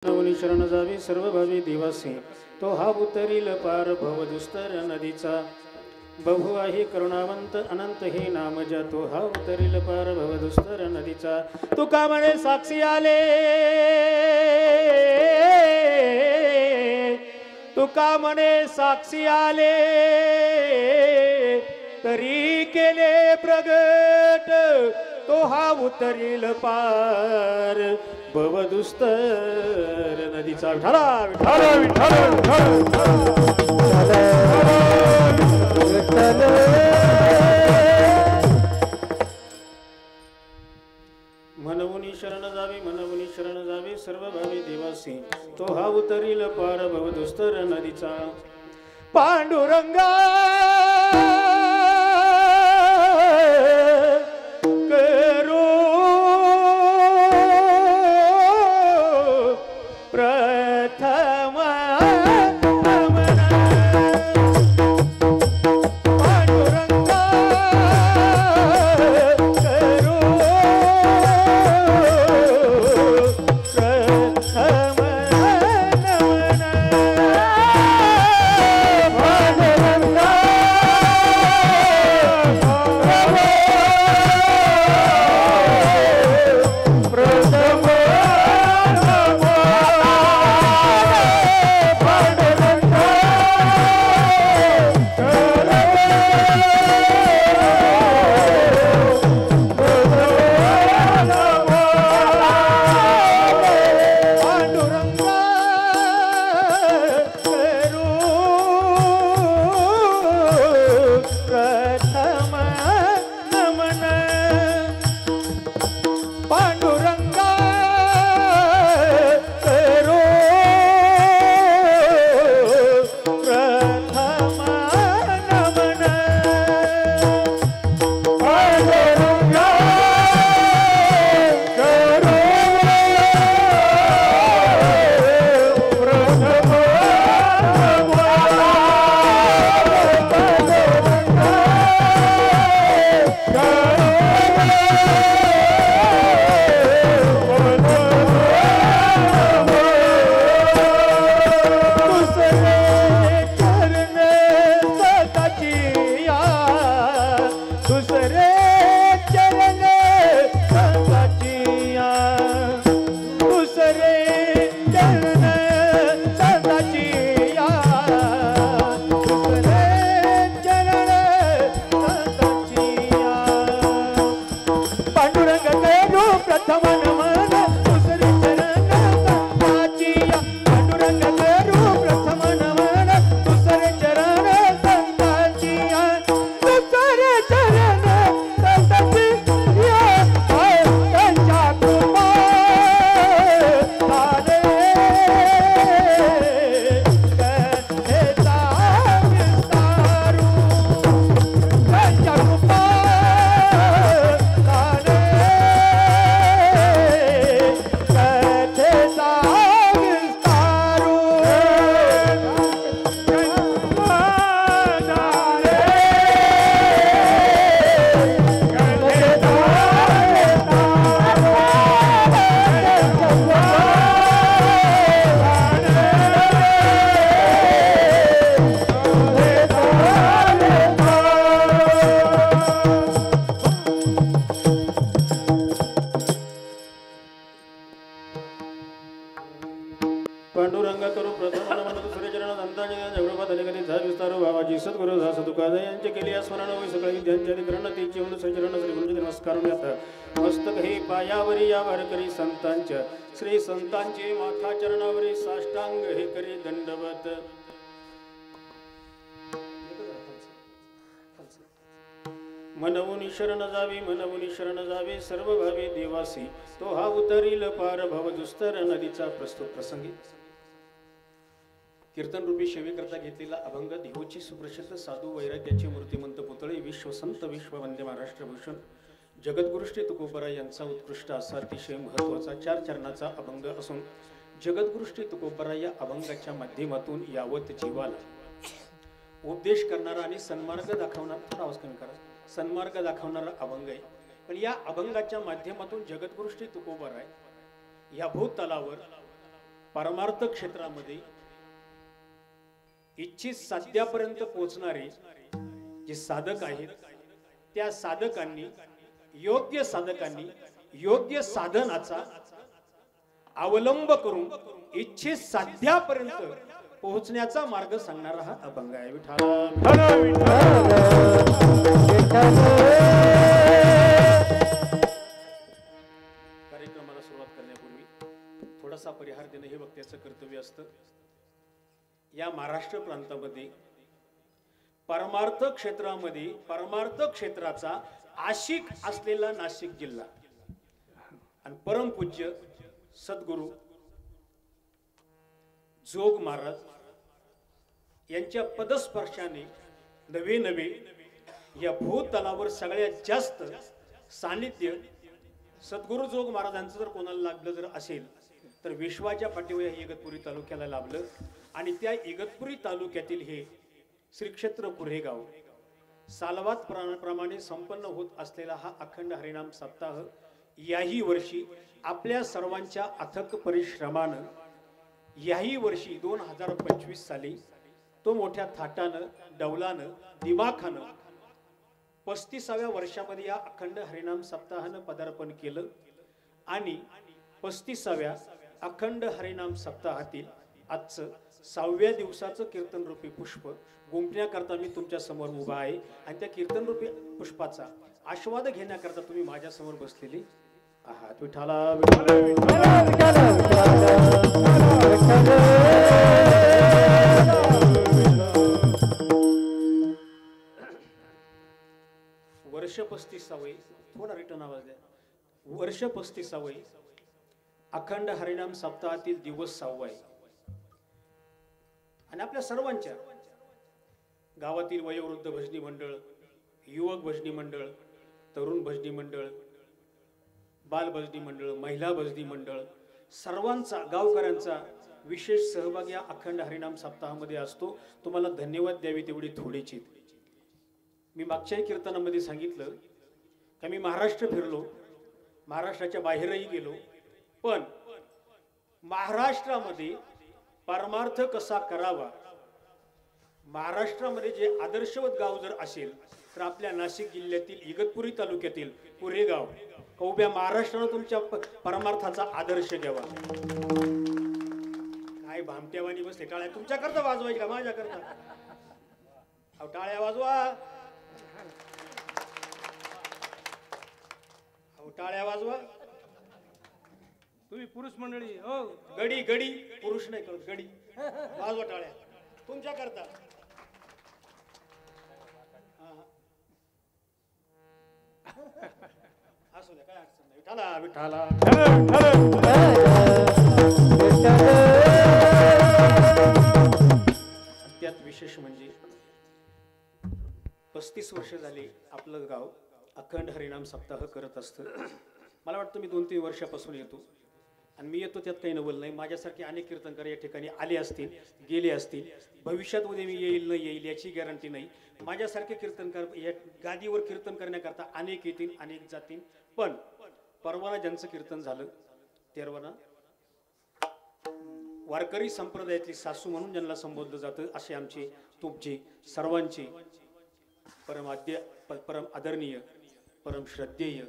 नवनी शरण जावी सर्व भावी दिवसी तो हा उतरील पार भव दुस्तर नदीचा बहु आहे करुणावंत अनंत हे नाम ज्या तो हा उतरील पार भव दुस्तर नदीचा तुका म्हणे साक्षी आले तुका म्हणे साक्षी आले तरी केले प्रगट तो हा उतरील पार भव दुस्तर नदीचा विठाला विठाला विठाला मनवुनी शरण जावी मनवुनी शरण जावी सर्व भावी देवासी तो हा उतरील पार भव दुस्तर नदीचा पांडुरंगा पांडुरंगा करू प्रथम मनमन दुसरे चरण अंताचे जगडोपात अनेकधी झा विस्तारो बाबाजी सद्गुरु दास तुकादय यांचे केली स्मरण होई सगळे विद्यांचे अधिकरण तीचे म्हणून श्रीचरण श्री गुरुजी नमस्कार येतात मस्तक हे पायावरी या वारकरी संतांच्या श्री संतांचे माथा चरणावरी साष्टांग हे करी दंडवत मनवुनी शरण जावी सर्व भावी देवासी तो हा उतरील पार भव दुस्तर नदीचा प्रस्तुत प्रसंगी कीर्तन रूपी सेवेकरता घेतलेला अभंग देहूची सुप्रसिद्ध साधू वैराग्याचे मूर्तिमंत पुतळे विश्वसंत विश्ववंदे महाराष्ट्र भूषण जगद्गुरु श्री तुकोबराय यांचा उत्कृष्ट असा अतिशय महत्त्वाचा 4 चरणाचा अभंग असून जगद्गुरु श्री तुकोबराय या अभंगाच्या माध्यमातून यावत जीवाला उपदेश करणारा आणि सन्मार्ग दाखवणारा, थोडा आवाज कमी करा, सन्मार्ग दाखवणारा अभंग आहे। पण या अभंगाच्या माध्यमातून जगद्गुरु श्री तुकोबराय या भूतलावर परमार्थ क्षेत्रामध्ये इच्छित साध्यापर्यंत पोहोचणारे जे साधक आहेत त्या साधकांनी योग्य साधनाचा अवलंब करून इच्छित साध्यापर्यंत पोहोचण्याचा मार्ग सांगणारा हा अभंग आहे. कार्यक्रमाला सुरुवात करण्यापूर्वी थोडासा परिहार देणं हे वक्त्याचं कर्तव्य असतं. या महाराष्ट्र प्रांतामध्ये परमार्थ क्षेत्राचा आशिक असलेला नाशिक जिल्हा आणि परमपूज्य सद्गुरू जोग महाराज यांच्या पदस्पर्शाने नवे या भूतलावर सगळ्यात जास्त सानिध्य सद्गुरू जोग महाराजांचं जर कोणाला लागलं जर असेल तर विश्वाच्या पाठीवर इगतपुरी तालुक्याला लाभलं. आणि त्या इगतपुरी तालुक्यातील हे श्री क्षेत्र कुऱ्हेगाव सालवात प्रमाणे संपन्न होत असलेला हा अखंड हरिनाम सप्ताह याही वर्षी आपल्या सर्वांच्या अथक परिश्रमानं याही वर्षी 2025 साली तो मोठ्या थाटानं डौलानं दिमाखानं 35व्या वर्षामध्ये या अखंड हरिनाम सप्ताहानं पदार्पण केलं. आणि 35व्या अखंड हरिनाम सप्ताहातील आजचं 6व्या दिवसाचं कीर्तन रूपी पुष्प गुंफण्याकरता मी तुमच्या समोर उभा आहे. आणि त्या कीर्तन रूपी पुष्पाचा आस्वाद घेण्याकरता तुम्ही माझ्या समोर बसलेली आहात. विठाला वर्ष 35 थोडा रिटर्न आवाज द्या. वर्ष 35 अखंड हरिनाम सप्ताहातील दिवस 6वा आहे. आणि आपल्या सर्वांच्या गावातील वयोवृद्ध भजनी मंडळ, युवक भजनी मंडळ, तरुण भजनी मंडळ, बाल भजनी मंडळ, महिला भजनी मंडळ सर्वांचा गावकऱ्यांचा विशेष सहभाग या अखंड हरिनाम सप्ताहामध्ये असतो. तुम्हाला धन्यवाद द्यावी तेवढी थोडीची. मी मागच्याही कीर्तनामध्ये सांगितलं की मी महाराष्ट्र फिरलो, महाराष्ट्राच्या बाहेरही गेलो, पण महाराष्ट्रामध्ये परमार्थ कसा करावा, महाराष्ट्रामध्ये जे आदर्शवत गाव जर असेल तर आपल्या नाशिक जिल्ह्यातील इगतपुरी तालुक्यातील कुऱ्हेगाव उभ्या महाराष्ट्रानं तुमच्या परमार्थाचा आदर्श घ्यावा. काय भामट्यावानी बसले टाळ्या तुमच्या करता वाजवायची का माझ्या करता? टाळ्या वाजवा, टाळ्या वाजवा. तुम्ही पुरुष मंडळी हो. गडी गडी पुरुष नाही करत, गडी वाजवा टाळ्या तुमच्या करता. असू द्या काय अडचण नाही. विठाला विठाला. त्यात विशेष म्हणजे 35 वर्ष झाली आपलं गाव अखंड हरिनाम सप्ताह करत असतं. मला वाटतं मी 2-3 वर्षापासून येतो आणि मी येतो त्यात काही नवल नाही. माझ्यासारखे अनेक कीर्तनकार या ठिकाणी आले असतील, गेले असतील. भविष्यात उद्या मी येईल न येईल याची गॅरंटी नाही. माझ्यासारखे कीर्तनकार या गादीवर कीर्तन करण्याकरता अनेक येतील, अनेक जातील. पण परवाना ज्यांचं कीर्तन झालं तेरवाना वारकरी संप्रदायातली सासू म्हणून ज्यांना संबोधलं जातं असे आमचे तुमचे सर्वांचे परम आदरणीय, परम श्रद्धेय,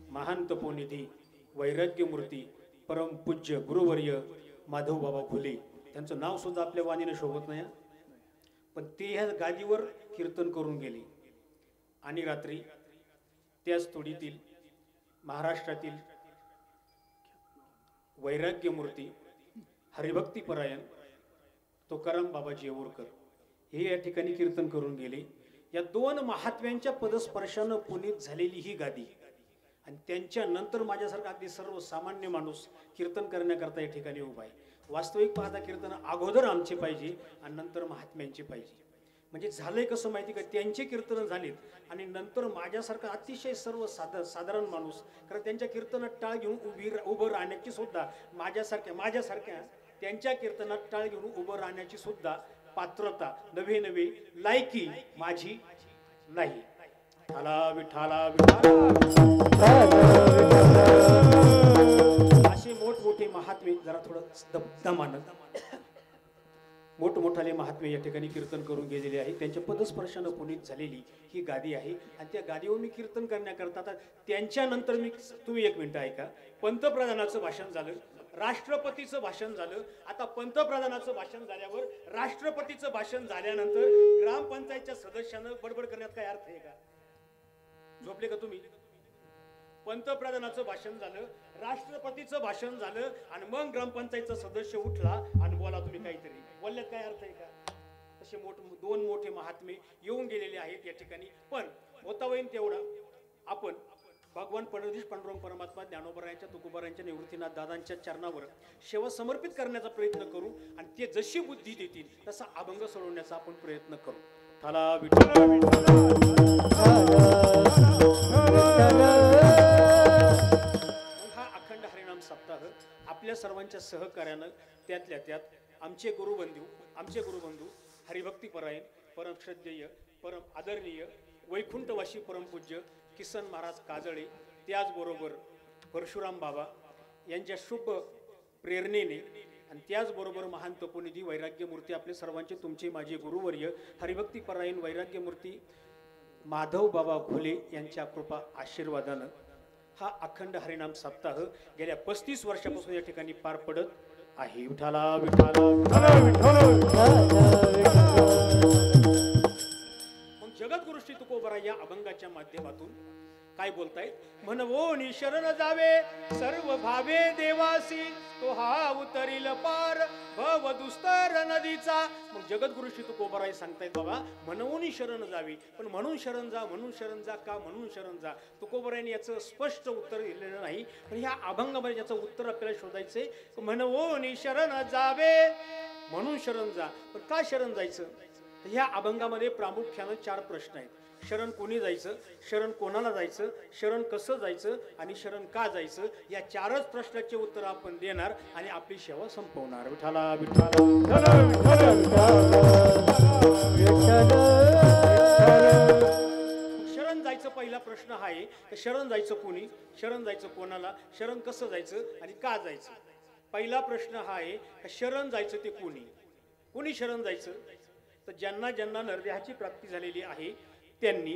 महान तपोनिधी, वैराग्य मूर्ती, परम पूज्य गुरुवर्य माधव बाबा फुले, त्यांचं नाव सुद्धा आपल्या वाणीने शोभत नाही, पण ते ह्या गादीवर कीर्तन करून गेले. आणि रात्री त्याच तोडीतील महाराष्ट्रातील वैराग्य मूर्ती, हरिभक्तीपरायण तुकाराम बाबाजी येऊरकर हे या ठिकाणी कीर्तन करून गेले. या 2 महात्म्यांच्या पदस्पर्शानं पुनीत झालेली ही गादी आणि त्यांच्या नंतर माझ्यासारखा अगदी सर्वसामान्य माणूस कीर्तन करण्याकरता या ठिकाणी उभा आहे. वास्तविक पाहता कीर्तन अगोदर आमचे पाहिजे आणि नंतर महात्म्यांचे पाहिजे. म्हणजे झालंय कसं माहिती का, त्यांचे कीर्तन झालीत आणि नंतर माझ्यासारखा अतिशय साधारण माणूस, कारण त्यांच्या कीर्तनात टाळ घेऊन उभं राहण्याची सुद्धा माझ्यासारख्या त्यांच्या कीर्तनात टाळ घेऊन उभं राहण्याची सुद्धा पात्रता नवे लायकी माझी नाही. विठाला विठाला. असे मोठमोठे महात्मे जरा थोडं दमानं मोठमोठाले महात्मे या ठिकाणी कीर्तन करून गेलेले आहेत. त्यांच्या पदस्पर्शानं पुनीत झालेली ही गादी आहे आणि त्या गादीवर मी कीर्तन करण्याकरता आता त्यांच्यानंतर तुम्ही एक मिनिट ऐका. पंतप्रधानाचं भाषण झालं, राष्ट्रपतीचं भाषण झालं. आता पंतप्रधानाचं भाषण झाल्यावर राष्ट्रपतीचं भाषण झाल्यानंतर ग्रामपंचायतच्या सदस्यानं बडबड करण्यात काय अर्थ आहे का? झोपले का तुम्ही? पंतप्रधानाचं भाषण झालं, राष्ट्रपतीचं भाषण झालं आणि मग ग्रामपंचायतचा सदस्य उठला आणि बोला तुम्ही काहीतरी. बोलण्यात काय अर्थ आहे का? असे दोन मोठे महात्मे येऊन गेलेले आहेत या ठिकाणी. पण होता होईन तेवढा आपण भगवान पंडित पांडुरंग परमात्मा ज्ञानोबरायांच्या तुकोबारायांच्या निवृत्तीनाथ दादांच्या चरणावर सेवा समर्पित करण्याचा प्रयत्न करू आणि ते जशी बुद्धी देतील तसा अभंग सोडवण्याचा आपण प्रयत्न करू. थाला विठ्ठल हा अखंड हरिनाम सप्ताह आपल्या सर्वांच्या सहकार्यानं त्यातल्या त्यात आमचे गुरुबंधू हरिभक्तीपरायण परम श्रद्धेय परम आदरणीय वैकुंठवासी परमपूज्य किसन महाराज काजळे, त्याचबरोबर परशुराम बाबा यांच्या शुभ प्रेरणेने आणि त्याचबरोबर महान तपोनिधी वैराग्यमूर्ती आपले सर्वांचे तुमचे माझे गुरुवर्य हरिभक्तीपरायण वैराग्यमूर्ती माधव बाबा घोले यांच्या कृपा आशीर्वादानं हा अखंड हरिनाम सप्ताह गेल्या 35 वर्षापासून या ठिकाणी पार पडत आहे. विठाला विठाला मग जगद्गुरु श्री तुकोबरा या अभंगाच्या माध्यमातून काय बोलतायत? म्हणवोनी शरण जावे सर्व भावे देवासी, तो हा उतरील पार भव दुस्तर नदीचा. मग जगद्गुरु श्री तुकोबराय सांगतायत बाबा म्हणवोनी शरण जावी, पण म्हणून शरण जा, म्हणून शरण जा का म्हणून शरण जा? तुकोबरायांनी याचं स्पष्ट उत्तर दिलेलं नाही, पण ह्या अभंगामध्ये याचं उत्तर आपल्याला शोधायचंय. म्हणवोनी शरण जावे म्हणून शरण जा, पण का शरण जायचं? ह्या अभंगामध्ये प्रामुख्यानं 4 प्रश्न आहेत. शरण कोणी जायचं, शरण कोणाला जायचं, शरण कसं जायचं आणि शरण का जायचं, या 4च प्रश्नाचे उत्तर आपण देणार आणि आपली सेवा संपवणार. विठाला शरण जायचं पहिला प्रश्न हा आहे, शरण जायचं कोणी, शरण जायचं कोणाला, शरण कसं जायचं आणि का जायचं. पहिला प्रश्न हा आहे, शरण जायचं ते कोणी शरण जायचं? तर ज्यांना ज्यांना नरदेहाची प्राप्ती झालेली आहे त्यांनी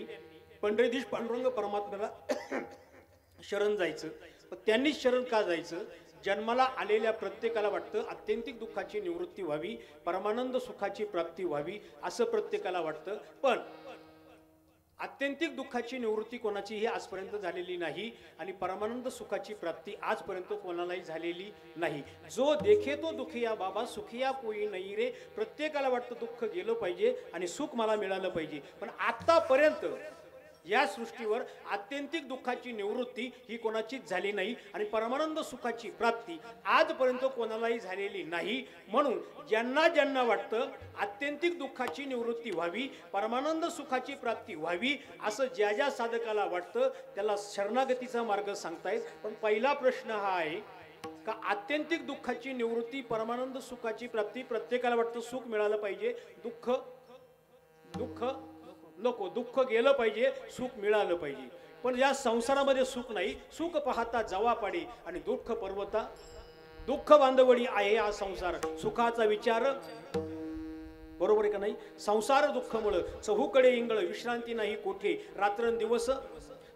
पंढरीधीश पांडुरंग परमात्म्याला शरण जायचं. पण त्यांनी शरण का जायचं? जन्माला आलेल्या प्रत्येकाला वाटतं आत्यंतिक दुःखाची निवृत्ती व्हावी, परमानंद सुखाची प्राप्ती व्हावी असं प्रत्येकाला वाटतं. पण आत्यंतिक दुःखाची निवृत्ती कोणाचीही आजपर्यंत झालेली नाही आणि परमानंद सुखाची प्राप्ती आजपर्यंत कोणालाही झालेली नाही. जो देखे तो दुखिया बाबा सुखिया कोई नाही रे. प्रत्येकाला वाटतं दुःख गेलं पाहिजे आणि सुख मला मिळालं पाहिजे, पण आतापर्यंत या सृष्टीवर आत्यंतिक दुःखाची निवृत्ती ही कोणाचीच झाली नाही आणि परमानंद सुखाची प्राप्ती आजपर्यंत कोणालाही झालेली नाही. म्हणून ज्यांना ज्यांना वाटतं आत्यंतिक दुःखाची निवृत्ती व्हावी, परमानंद सुखाची प्राप्ती व्हावी असं ज्या ज्या साधकाला वाटतं त्याला शरणागतीचा मार्ग सांगतायत. पण पहिला प्रश्न हा आहे का आत्यंतिक दुःखाची निवृत्ती, परमानंद सुखाची प्राप्ती प्रत्येकाला वाटतं सुख मिळालं पाहिजे, दुःख नको, दुःख गेलं पाहिजे, सुख मिळालं पाहिजे. पण या संसारामध्ये सुख नाही. सुख पाहता जवा पाडी आणि दुःख पर्वता, दुःख बांधवडी आहे हा संसार. सुखाचा विचार बरोबर आहे का नाही? संसार दुःखमुळे चहूकडे इंगळ, विश्रांती नाही कोठे रात्रंदिवस.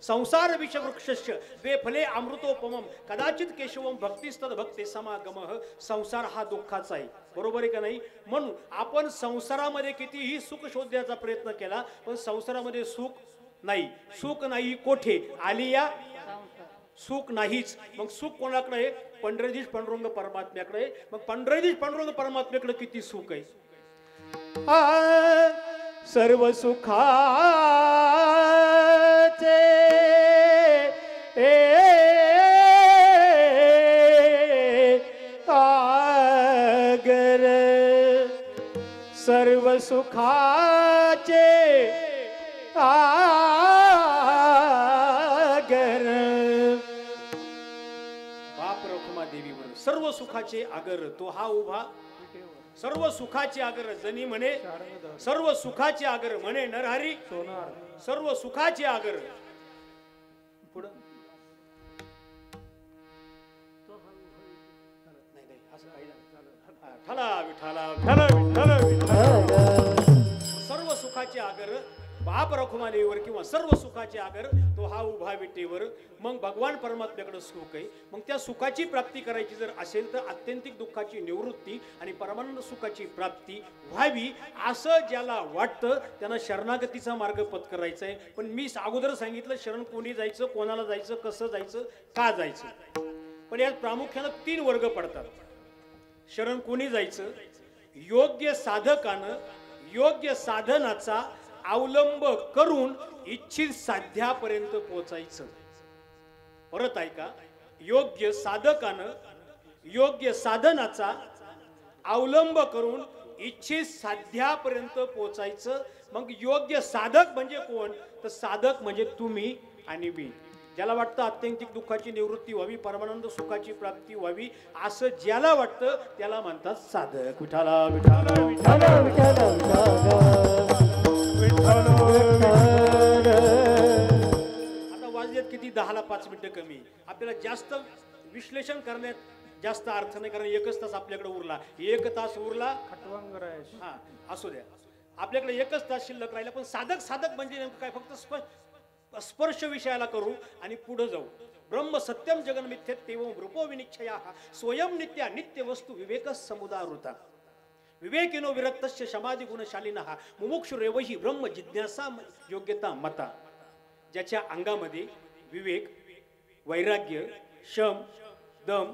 संसार विषवृक्षस्य बेफले अमृतोपमम, कदाचित केशवम भक्तिस्तद भक्ते समागमः. संसार हा दुःखाचा आहे, बरोबर आहे का नाही? म्हणून आपण संसारामध्ये कितीही सुख शोधण्याचा प्रयत्न केला पण संसारामध्ये सुख नाही. सुख नाही कोठे? आलिया सुख नाहीच. मग सुख कोणाकडे आहे? पंढरीधीश पांडुरंग परमात्म्याकडे. मग पंढरीधीश पांडुरंग परमात्म्याकडे किती सुख आहे? सर्व सुखाचे आगर, सर्व सुखाचे आगर. बाप रखुमा देवीवर सर्व सुखाचे आगर तो हा उभा. सर्व सुखाचे आगर जनी म्हणे, सर्व सुखाचे आगर म्हणे नरहरी, सर्व सुखाचे आगर. पुढं विठाला विठाला विठ्ठल विठ्ठल सर्व सुखाचे आगर बाप रखुमालीवर किंवा सर्व सुखाचे आगर तो हा उभा विटेवर. मग भगवान परमात्म्याकडे सुख आहे. मग त्या सुखाची प्राप्ती करायची जर असेल तर आत्यंतिक दुःखाची निवृत्ती आणि परमानंद सुखाची प्राप्ती व्हावी असं ज्याला वाटतं त्यांना शरणागतीचा मार्ग पत्करायचा आहे. पण मी अगोदर सांगितलं शरण कोणी जायचं, कोणाला जायचं, कसं जायचं, का जायचं. पण यात प्रामुख्यानं 3 वर्ग पडतात. शरण कोणी जायचं? योग्य साधकानं योग्य साधनाचा अवलंब करून इच्छित साध्यापर्यंत पोहोचायचं. परत ऐका, योग्य साधकानं योग्य साधनाचा अवलंब करून इच्छित साध्यापर्यंत पोहोचायचं. मग योग्य साधक म्हणजे कोण? तर साधक म्हणजे तुम्ही आणि मी. ज्याला वाटतं आत्यंतिक दुःखाची निवृत्ती व्हावी, परमानंद सुखाची प्राप्ती व्हावी असं ज्याला वाटतं त्याला म्हणतात साधक. विठाला विठाला विठाला आता वाजलेत किती? 10ला 5 मिनिटं कमी. आपल्याला जास्त विश्लेषण करण्यात जास्त अर्थ नाही, कारण 1च तास आपल्याकडे उरला. 1 तास उरला खटवांगर आहे. हा असू द्या, आपल्याकडे 1च तास शिल्लक राहिला. पण साधक साधक म्हणजे नेमकं काय? फक्त स्पर्श विषयाला करू आणि पुढे जाऊ. ब्रह्म सत्यम जगन मिथ्यत्वेवं रूपो विनिच्छया स्वयं नित्या नित्य वस्तू विवेक समुदारुता विवेकिनो विरक्तस्य समाधी गुणशालिनः मुमुक्षुरेवहि ब्रह्म जिज्ञासा योग्यता मता. ज्याच्या अंगामध्ये विवेक, वैराग्य, शम, दम,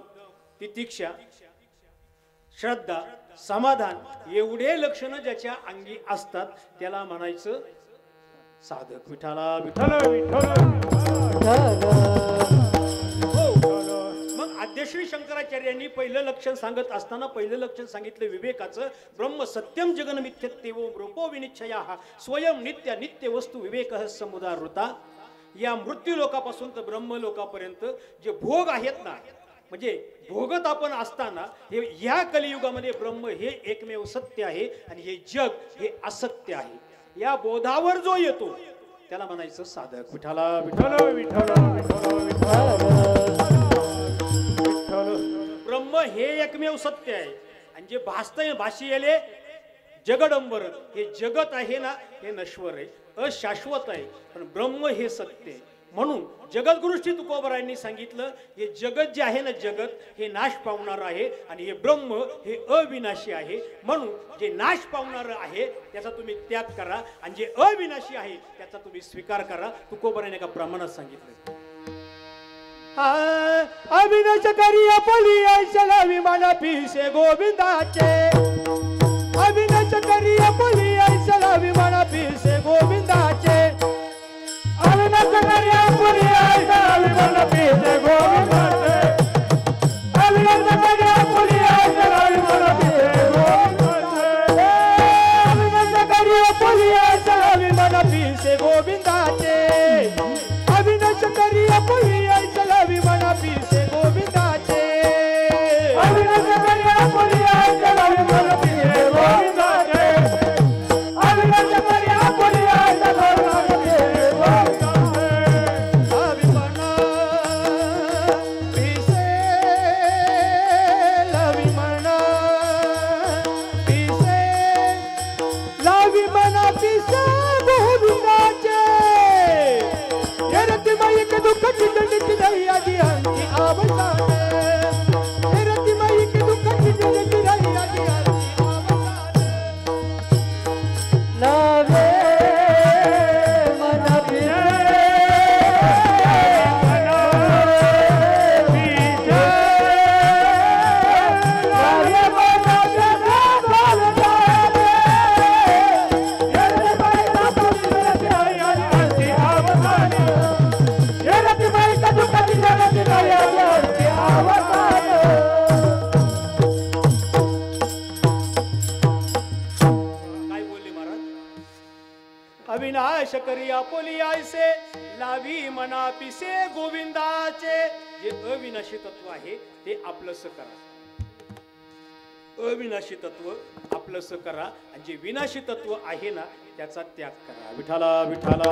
तितिक्षा, श्रद्धा, समाधान एवढे लक्षणं ज्याच्या अंगी असतात त्याला म्हणायचं साधक. विठाला विठाला मग आद्यश्री शंकराचार्यांनी पहिलं लक्षण सांगत असताना पहिलं लक्षण सांगितलं विवेकाचं. ब्रह्म सत्यम जगन मिथ्यत्वेवं रूपो विनिच्छयाः स्वयं नित्य नित्य वस्तू विवेकः समुदारुता. या मृत्यू लोकापासून तर ब्रह्म लोकापर्यंत जे भोग आहेत ना, म्हणजे भोगत आपण असताना हे या कलियुगामध्ये ब्रह्म हे एकमेव सत्य आहे आणि हे जग हे असत्य आहे. या बोधावर जो येतो त्याला म्हणायचं साधक. विठाला विठाला ब्रह्म हे एकमेव सत्य आहे आणि जे भासतंय भाषेले जगडंबर हे जगत आहे ना, हे नश्वर आहे, अशाश्वत आहे. पण ब्रह्म हे सत्य आहे. म्हणून जगद्गुरुश्री तुकोबरायांनी सांगितलं हे जगत जे आहे ना, जगत हे नाश पावणार आहे आणि हे ब्रह्म हे अविनाशी आहे. म्हणून जे नाश पावणार आहे त्याचा तुम्ही त्याग करा आणि जे अविनाशी आहे त्याचा तुम्ही स्वीकार करा. तुकोबरायांनी एका प्रमाणात सांगितलं. अविनाश करिया पली ऐशला विमाना पिसे गोविंदाचे. अविनाश करिया पली ऐशला विमाना पिसे गोविंदाचे. अविनाश करिया पली ऐशला विमाना पिसे गोविंदाचे. अविनाश करिया पली ऐशला विमाना पिसे गोविंदाचे. अविनाश करिया पली ऐशला विमाना पिसे गोविंदाचे. अविनाश करिया पली ऐशला विमाना पिसे गोविंदाचे. अविनाश करिया पली ऐशला विमाना पिसे गोविंदाचे. अविनाश करिया पली ऐशला विमाना पिसे गोविंदाचे. अभिमाना पिसे लविमाना पिसे लविमाना पिसे गोविंदाचे. रति माई के दुख चिंतित नहीं आदि अंति आवसान. रति माई के दुख चिंतित नहीं आदि अंति आवसान. लावे मन पिसे लावे मन पिसे गोविंदाचे. रति माई का दुख चिंतित नहीं आदि अंति आवसान. काय बोलले महाराज? अविनाश करिया पोली आयसे लावी मना पिसे गोविंदाचे. जे अविनाशी तत्व आहे ते आपलंस करा. अविनाशी तत्व आपलंस करा आणि जे विनाशी तत्व आहे ना त्याचा त्याग करा. विठाला विठाला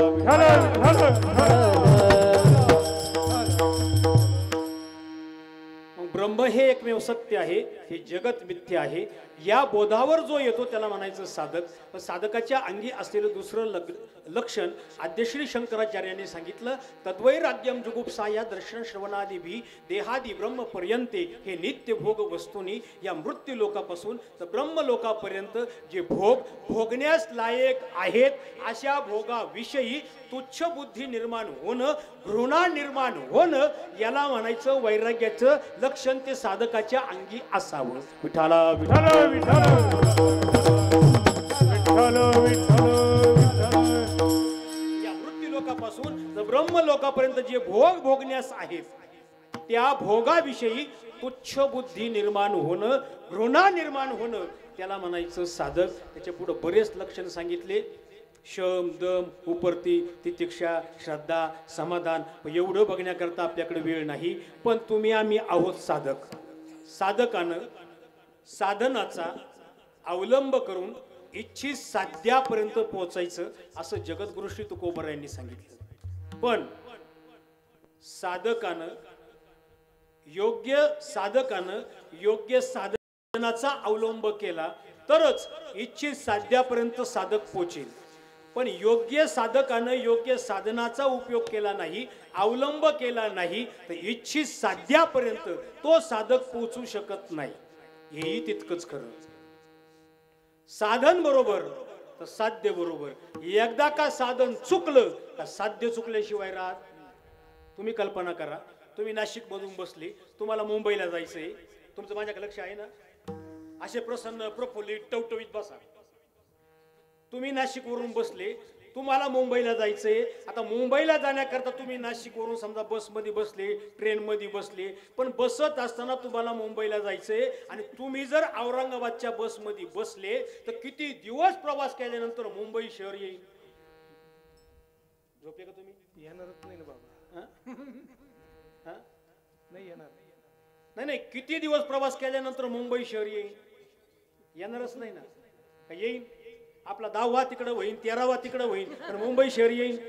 मग ब्रह्म हे एकमेव सत्य आहे, हे जगत मिथ्य आहे, या बोधावर जो येतो त्याला म्हणायचं साधक. पण साधकाच्या अंगी असलेलं दुसरं लक्षण आद्यश्री शंकराचार्यांनी सांगितलं, तद्वैराग्यम जुगुप्सा या दर्शन श्रवणादिभी देहादी ब्रह्म पर्यंते, हे नित्य भोग वस्तूनी या मृत्यू लोकापासून तर ब्रह्म लोकापर्यंत जे भोग भोगण्यास लायक आहेत अशा भोगाविषयी तुच्छ बुद्धी निर्माण होणं, घृणा निर्माण होणं, याला म्हणायचं वैराग्याचं लक्षण. ते साधकाच्या अंगी असावं. विठाला विठाला विठाला विठाला विठाला. या मृत्यू लोकापासून ब्रह्म लोकापर्यंत जे भोग भोगण्यास आहेत त्या भोगाविषयी तुच्छ बुद्धी निर्माण होणं, घृणा निर्माण होणं, त्याला म्हणायचं साधक. त्याच्या पुढे बरेच लक्षण सांगितले. शम दम उपरती तितिक्षा श्रद्धा समाधान. एवढं बघण्याकरता आपल्याकडे वेळ नाही. पण तुम्ही आम्ही आहोत साधक. साधकानं साधनाचा अवलंब करून इच्छित साध्यापर्यंत पोहोचायचं असं जगद्गुरुश्री तुकोबरा यांनी सांगितलं. पण साधकानं योग्य साधनाचा अवलंब केला तरच इच्छित साध्यापर्यंत साधक पोचेल. पण योग्य साधकानं योग्य साधनाचा उपयोग केला नाही, अवलंब केला नाही, तर इच्छित साध्यापर्यंत तो साधक पोचू शकत नाही. हेही तितकंच खरं. साधन बरोबर तर साध्य बरोबर. एकदा का साधन चुकलं का साध्य चुकल्याशिवाय राहत. तुम्ही कल्पना करा, तुम्ही नाशिक मधून बसले, तुम्हाला मुंबईला जायचंय, तुमचं माझ्याकडे लक्ष आहे ना. असे प्रसन्न प्रफुल्लित टवटवीत बसा. तुम्ही नाशिक वरून बसले, तुम्हाला मुंबईला जायचंय. आता मुंबईला जाण्याकरता तुम्ही नाशिक वरून समजा बसमध्ये बसले, ट्रेन मध्ये बसले, पण बसत असताना तुम्हाला मुंबईला जायचंय आणि तुम्ही जर औरंगाबादच्या बसमध्ये बसले तर किती दिवस प्रवास केल्यानंतर मुंबई शहर येईल. झोपले का तुम्ही? येणारच नाही ना बाबा. नाही येणार. नाही, किती दिवस प्रवास केल्यानंतर मुंबई शहर येईल? येणारच नाही ना. का येईल? आपला 10वा तिकडं होईल, 13वा तिकडं होईल, पण मुंबई शहर येईल?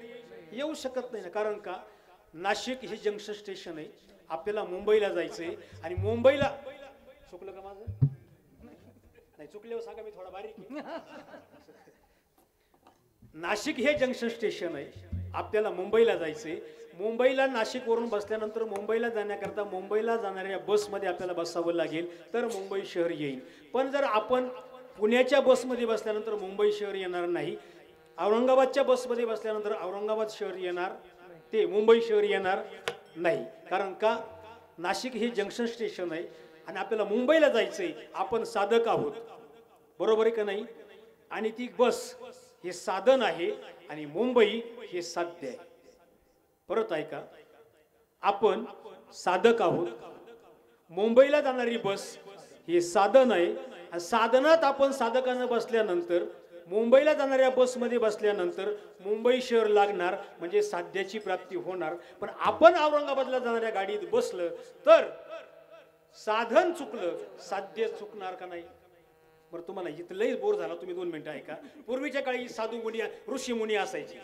येऊ शकत नाही ना. कारण का, नाशिक हे जंक्शन स्टेशन आहे. आपल्याला मुंबईला जायचंय आणि मुंबईला चुकलं का माझं? नाही चुकल्यावर सांगा, मी थोडा बारीक. नाशिक हे जंक्शन स्टेशन आहे. आपल्याला मुंबईला जायचंय. मुंबईला नाशिक वरून बसल्यानंतर मुंबईला जाण्याकरता मुंबईला जाणाऱ्या बसमध्ये आपल्याला बसावं लागेल तर मुंबई शहर येईल. पण जर आपण पुण्याच्या बसमध्ये बसल्यानंतर मुंबई शहर येणार नाही, औरंगाबादच्या बसमध्ये बसल्यानंतर औरंगाबाद शहर येणार, ते मुंबई शहर येणार नाही. कारण का, नाशिक हे जंक्शन स्टेशन आहे आणि आपल्याला मुंबईला जायचंय. आपण साधक आहोत, बरोबर आहे का नाही? आणि ती बस हे साधन आहे आणि मुंबई हे साध्य आहे. परत ऐका, आपण साधक आहोत. मुंबईला जाणारी बस हे साधन आहे. साधनात आपण साधकानं बसल्यानंतर मुंबईला जाणाऱ्या बसमध्ये बसल्यानंतर मुंबई शहर लागणार, म्हणजे साध्याची प्राप्ती होणार. पण आपण औरंगाबादला जाणाऱ्या गाडीत बसलं तर साधन चुकलं, साध्य चुकणार का नाही? बरं, तुम्हाला इथलंही बोर झाला, तुम्ही 2 मिनिटं ऐका. पूर्वीच्या काळी साधू मुनी ऋषी मुनी असायचे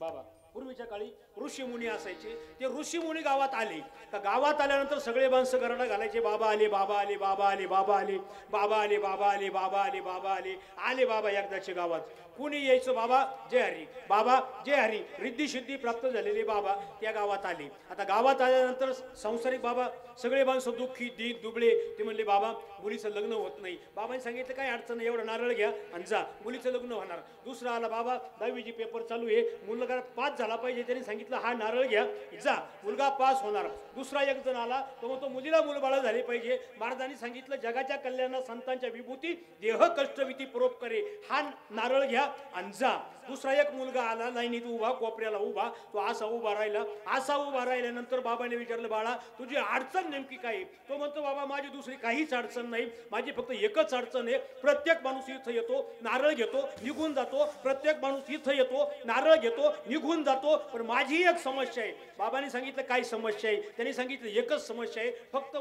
बाबा. पूर्वीच्या काळी ऋषी मुनी असायचे. ते ऋषी मुनी गावात आले का गावात आल्यानंतर सगळे माणसं गरडा घालायचे, बाबा आले, बाबा आले, बाबा आले, बाबा आले, बाबा आले, बाबा आले, बाबा आले, बाबा आले, आले बाबा एकदाचे गावात. कुणी यायचं, बाबा जय हरी, बाबा जय हरी. रिद्धी सिद्धी प्राप्त झालेले बाबा त्या गावात आले. आता गावात आल्यानंतर संसारिक बाबा सगळे माणसं दुःखी दीन दुबळे. ते म्हणले, बाबा मुलीचं लग्न होत नाही. बाबांनी सांगितलं, काय अडचण नाही, एवढं नारळ घ्या आणि जा, मुलीचं लग्न होणार. दुसरा आला, बाबा 10वीची पेपर चालू आहे, मुलगा पास झाला पाहिजे. त्यांनी सांगितलं, हा नारळ घ्या, जा, मुलगा पास होणार. दुसरा एक जण आला, तो म्हणतो मुलीला मुलबाळ झाले पाहिजे. महाराजांनी सांगितलं, जगाच्या कल्याणात संतांच्या विभूती देह कष्टविती परोपकारे, हा नारळ घ्या आणि जा. दुसरा एक मुलगा आला, लाईनीत उभा, कोपऱ्याला उभा. तो असा उभा राहिला. असा उभा राहिल्यानंतर बाबाने विचारलं, बाळा तुझी अडचण नेमकी काय? तो म्हणतो, बाबा माझी दुसरी काहीच अडचण नाही, माझी फक्त एकच अडचण आहे. प्रत्येक माणूस इथं येतो, नारळ घेतो, निघून जातो. प्रत्येक माणूस इथं येतो, नारळ घेतो, निघून जातो. पण माझी एक समस्या आहे. बाबांनी सांगितलं, काय समस्या आहे? त्यांनी सांगितलं, एकच समस्या आहे,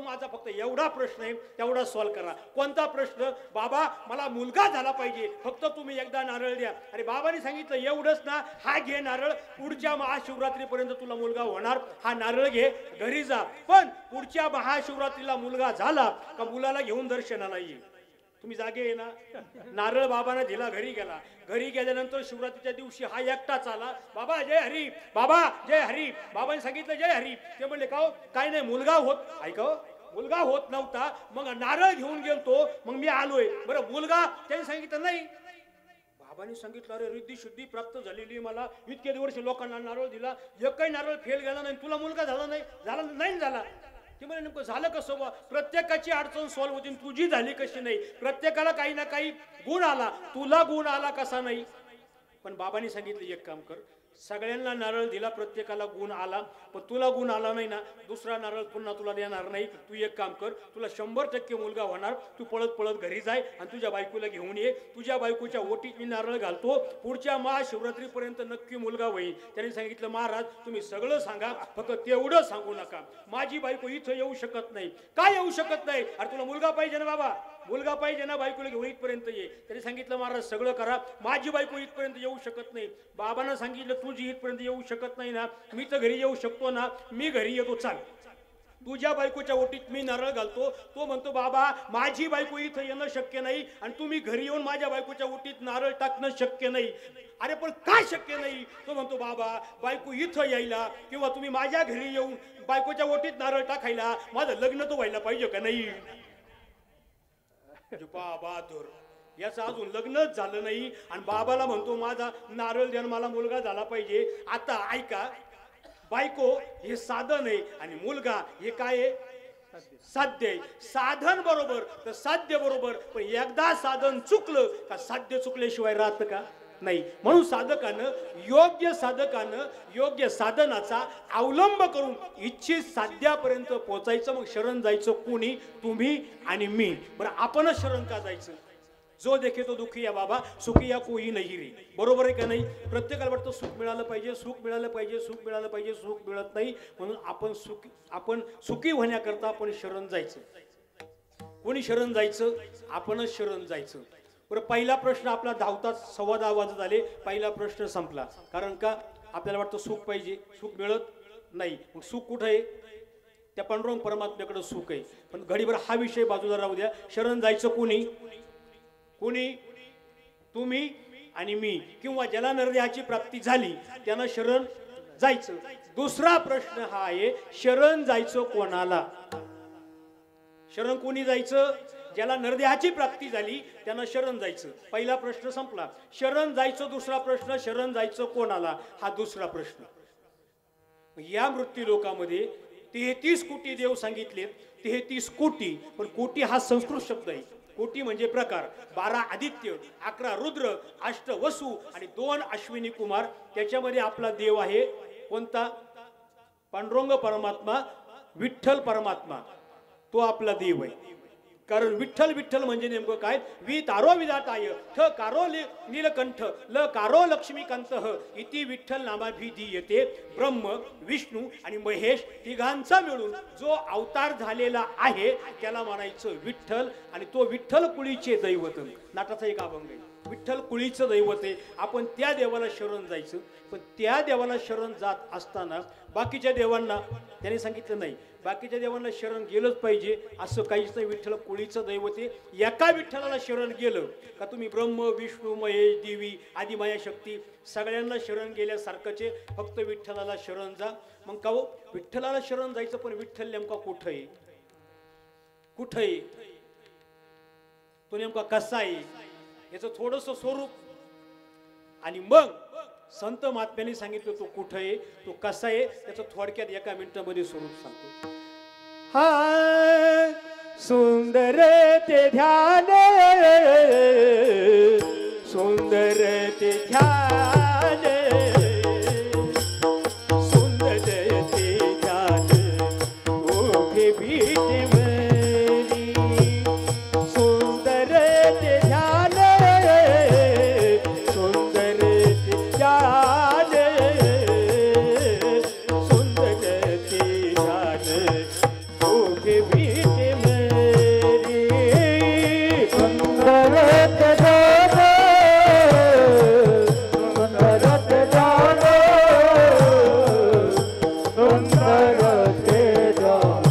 माझा फक्त एवढा प्रश्न आहे, तेवढा सॉल्व्ह करा. कोणता प्रश्न? बाबा मला मुलगा झाला पाहिजे, फक्त तुम्ही एकदा नारळ द्या. अरे बाबांनी सांगितलं, एवढंच ना? हा घे नारळ, पुढच्या महाशिवरात्रीपर्यंत तुला मुलगा होणार. हा नारळ घे, घरी जा. पण पुढच्या पुढच्या महाशिवरात्रीला मुलगा झाला का मुलाला घेऊन दर्शनाला ये. तुम्ही जागे आहे ना. नारळ बाबाने दिला, घरी गेला. घरी गेल्यानंतर शिवरात्रीच्या दिवशी हा एकटाच आला. बाबा जय हरी, बाबा जय हरी. बाबांनी सांगितलं जय हरी. ते म्हणले का हो, काय नाही मुलगा होत. ऐका हो, मुलगा होत नव्हता. मग नारळ घेऊन गेलतो, मग मी आलोय. बरं मुलगा, त्यांनी सांगितलं नाही. बाबांनी सांगितलं अरे रिद्धी शुद्धी प्राप्त झालेली मला, इतके दिवस लोकांना नारळ दिला, एकही नारळ फेल गेला नाही, तुला मुलगा झाला नाही. झाला. ते म्हणजे नेमकं झालं कसं बा. प्रत्येकाची अडचण सॉल्व्ह होती, तुझी झाली कशी नाही. प्रत्येकाला काही ना काही गुण आला, तुला गुण आला कसा नाही. पण बाबांनी सांगितलं एक काम कर, सगळ्यांना नारळ दिला, प्रत्येकाला गुण आला, पण तुला गुण आला नाही ना, दुसरा नारळ पुन्हा तुला देणार नाही. तू एक काम कर, तुला 100% मुलगा होणार. तू पळत पळत घरी जाय आणि तुझ्या बायकोला घेऊन ये. तुझ्या बायकोच्या ओटीत मी नारळ घालतो, पुढच्या महाशिवरात्रीपर्यंत नक्की मुलगा होईल. त्यांनी सांगितलं महाराज तुम्ही सगळं सांगा, फक्त तेवढं सांगू नका. माझी बायको इथं येऊ शकत नाही. काय येऊ शकत नाही? अरे तुला मुलगा पाहिजे ना बाबा, मुलगा पाहिजे ना, बायकोला घेऊन इथपर्यंत ये. त्यांनी सांगितलं महाराज सगळं करा, माझी बायको इथपर्यंत येऊ शकत नाही. बाबांना सांगितलं तुझी इथपर्यंत येऊ शकत नाही ना, मी तर घरी येऊ शकतो ना, मी घरी येतो. चाल, तुझ्या बायकोच्या ओटीत मी नारळ घालतो. तो म्हणतो बाबा माझी बायको इथं येणं शक्य नाही आणि तुम्ही घरी येऊन माझ्या बायकोच्या ओटीत नारळ टाकणं शक्य नाही. अरे पण काय शक्य नाही? तो म्हणतो बाबा बायको इथं यायला किंवा तुम्ही माझ्या घरी येऊन बायकोच्या ओटीत नारळ टाकायला माझं लग्न तो व्हायला पाहिजे का नाही? बहादूर, याचं अजून लग्नच झालं नाही आणि बाबाला म्हणतो माझा नारळ द्या, मला मुलगा झाला पाहिजे. आता ऐका, बायको हे साधन आहे आणि मुलगा हे काय आहे? साध्य आहे. साधन बरोबर तर साध्य बरोबर, पण एकदा साधन चुकलं का साध्य चुकल्याशिवाय राहतं का? नाही. म्हणून साधकानं योग्य साधनाचा अवलंब करून इच्छित साध्यापर्यंत पोहोचायचं. मग शरण जायचं कोणी? तुम्ही आणि मी. बरं आपणच शरण का जायचं? जो देखे तो दुखी या बाबा, सुखी या कोई नाही रे. बरोबर आहे का नाही? प्रत्येकाला वाटतं सुख मिळालं पाहिजे, सुख मिळालं पाहिजे, सुख मिळालं पाहिजे, सुख मिळत नाही. म्हणून आपण सुखी होण्याकरता आपण शरण जायचं. कोणी शरण जायचं? आपणच शरण जायचं. बरं पहिला प्रश्न आपला धावतात, 10:15 वाजत आले, पहिला प्रश्न संपला. कारण का? आपल्याला वाटतं सुख पाहिजे, सुख मिळत नाही. मग सुख कुठं आहे? त्या पांडुरंग परमात्म्याकडे सुख आहे. पण घडीभर हा विषय बाजूला राहू द्या. शरण जायचं कोणी? तुम्ही आणि मी, किंवा ज्याला नरदेहाची प्राप्ती झाली त्यानं शरण जायचं. दुसरा प्रश्न हा आहे, शरण जायचं कोणाला? शरण कोणी जायचं? ज्याला नरदेहाची प्राप्ती झाली त्यानं शरण जायचं. पहिला प्रश्न संपला. शरण जायचं. दुसरा प्रश्न, शरण जायचं कोणाला? हा दुसरा प्रश्न. या मृत्यू लोकामध्ये 33 कोटी देव सांगितले. 33 कोटी, पण कोटी हा संस्कृत शब्द आहे. कोटी म्हणजे प्रकार. 12 आदित्य, 11 रुद्र, 8 वसु आणि 2 अश्विनी कुमार. त्याच्यामध्ये आपला देव आहे कोणता? पांडुरंग परमात्मा, विठ्ठल परमात्मा. तो आपला देव आहे. कारण विठ्ठल विठ्ठल म्हणजे नेमकं काय? वि तारो विधाताय, ठ कारो नीलकंठ, ल कारो लक्ष्मीकांत इति विठ्ठल नामाभिधी येते. ब्रह्म, विष्णू आणि महेश तिघांचा मिळून जो अवतार झालेला आहे त्याला म्हणायचं विठ्ठल. आणि तो विठ्ठल कुळीचे दैवत. नाटाचा एक अभंग आहे, विठ्ठल कुळीचं दैवत आहे. आपण त्या देवाला शरण जायचं. पण त्या देवाला शरण जात असताना बाकीच्या देवांना त्यांनी सांगितलं नाही, बाकीच्या देवांना शरण गेलंच पाहिजे असं काहीच नाही. विठ्ठल कुळीचं दैवत आहे. एका विठ्ठलाला शरण गेलं का तुम्ही ब्रह्म, विष्णू, महेश, देवी, आदिमाया शक्ती सगळ्यांना शरण गेल्यासारखंच आहे. फक्त विठ्ठलाला शरण जा. मग का हो? विठ्ठलाला शरण जायचं, पण विठ्ठल नेमका कुठं आहे? कुठं आहे तो? नेमका कसा आहे याचं थोडस स्वरूप. आणि मग संत महात्म्यांनी सांगितलं तो कुठं आहे, तो कसा आहे, त्याचं थोडक्यात एका मिनिटामध्ये स्वरूप सांगतो. हा सुंदर ते ध्यान, सुंदर ते ध्यान, सुंदर ते ध्यान ओघे बीजे मनी. सुंदर ते ध्यान, सुंदर ते ध्यान, सुंदर ते ध्यान ओघे बीजे मनी. सुंदर ते ध्यान, सुंदर ते ध्यान, सुंदर ते ध्यान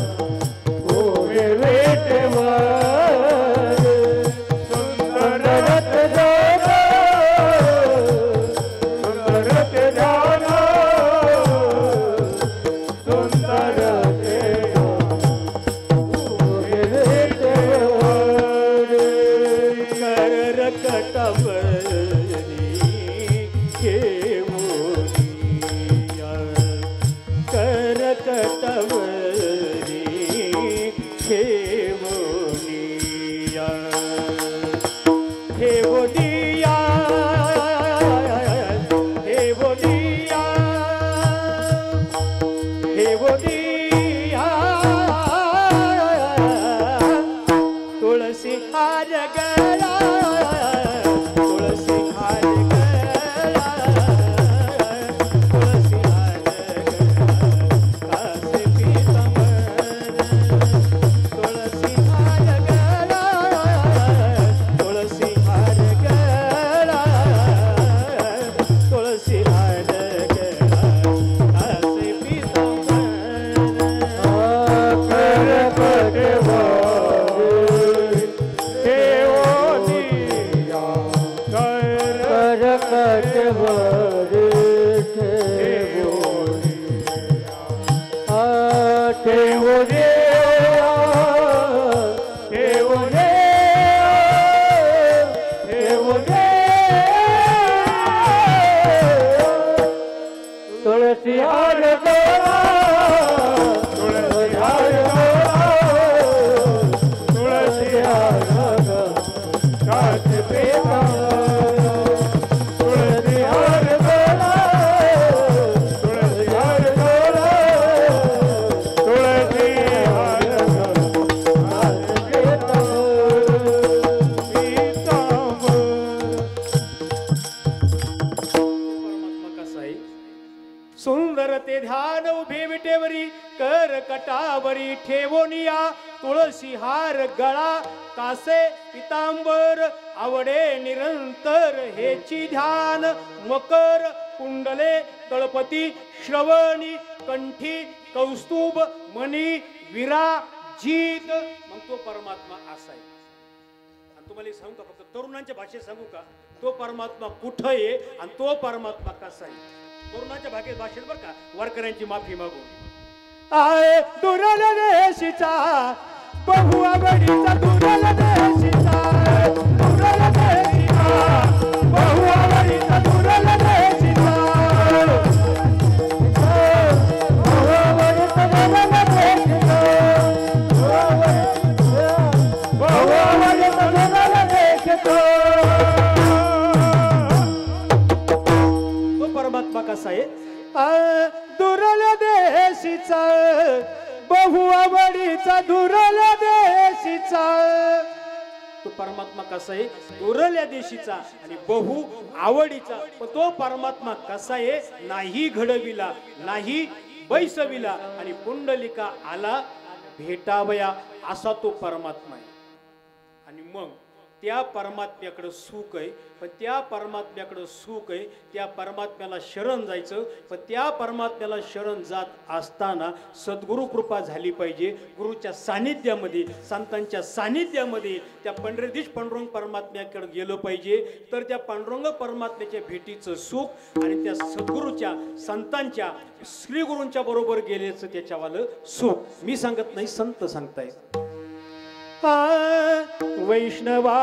करकटवरी ठेवूनिया करकटवरी ठेवूनिया ठेवूनिया ठेवूनिया ठेवूनिया तुळसी हार गळा तुळसी हार गळा तुळसी हार गळा कासे पीतांबर तुळसी हार गळा तुळसी हार गळा तुळसी हार गळा कासे तुळसी हार गळा तुळसी हार गळा तुळसी हार गळा कासे पीतांबर तुळसी हार गळा तुळसी हार गळा तुळसी हार गळा परमात्मा कसा आहे सुंदर ते ध्यान उभे विटेवरी कर कटावरी ठेवोनिया तुळसी हार गळा कासे पितांबर आवडे निरंतर हेची ध्यान मकर कुंडले तळपती श्रवणी कंठी कौस्तुभ मणी विराजित मग तो परमात्मा असा आहे. आणि तुम्हाला एक सांगू का फक्त तरुणांच्या भाषेत सांगू का तो परमात्मा कुठं आहे आणि तो परमात्मा कसा आहे. तरुणाच्या भाषेत बरं का वारकऱ्यांची माफी मागू आय दुरल देशीचा बहु आवडीचा दुरल देशीचा दुरल देशीचा बहु आवडीचा दुरल देशीचा बहु आवडीचा दुरल देशीचा बहु आवडीचा दुरल देशीचा तो परमात्मा कसा आहे दुरल देशीचा बहु आवडीचा दुरल देशीचा तो परमात्मा कसा आहे दुरल्या देशीचा आणि बहु आवडीचा. पण तो परमात्मा कसा आहे नाही घडविला नाही बैसविला आणि पुंडलिका आला भेटावया असा तो परमात्मा आहे. आणि मग त्या परमात्म्याकडे सुख आहे पण त्या परमात्म्याकडे सुख आहे त्या परमात्म्याला शरण जायचं. पण त्या परमात्म्याला शरण जात असताना सद्गुरु कृपा झाली पाहिजे. गुरुच्या सानिध्यामध्ये संतांच्या सानिध्यामध्ये त्या पंढरीधीश पांडुरंग परमात्म्याकडे गेलं पाहिजे. तर त्या पांडुरंग परमात्म्याच्या भेटीचं सुख आणि त्या सद्गुरूच्या संतांच्या श्रीगुरूंच्या बरोबर गेल्याचं त्याच्यावालं सुख मी सांगत नाही संत सांगतायत. वैष्णवा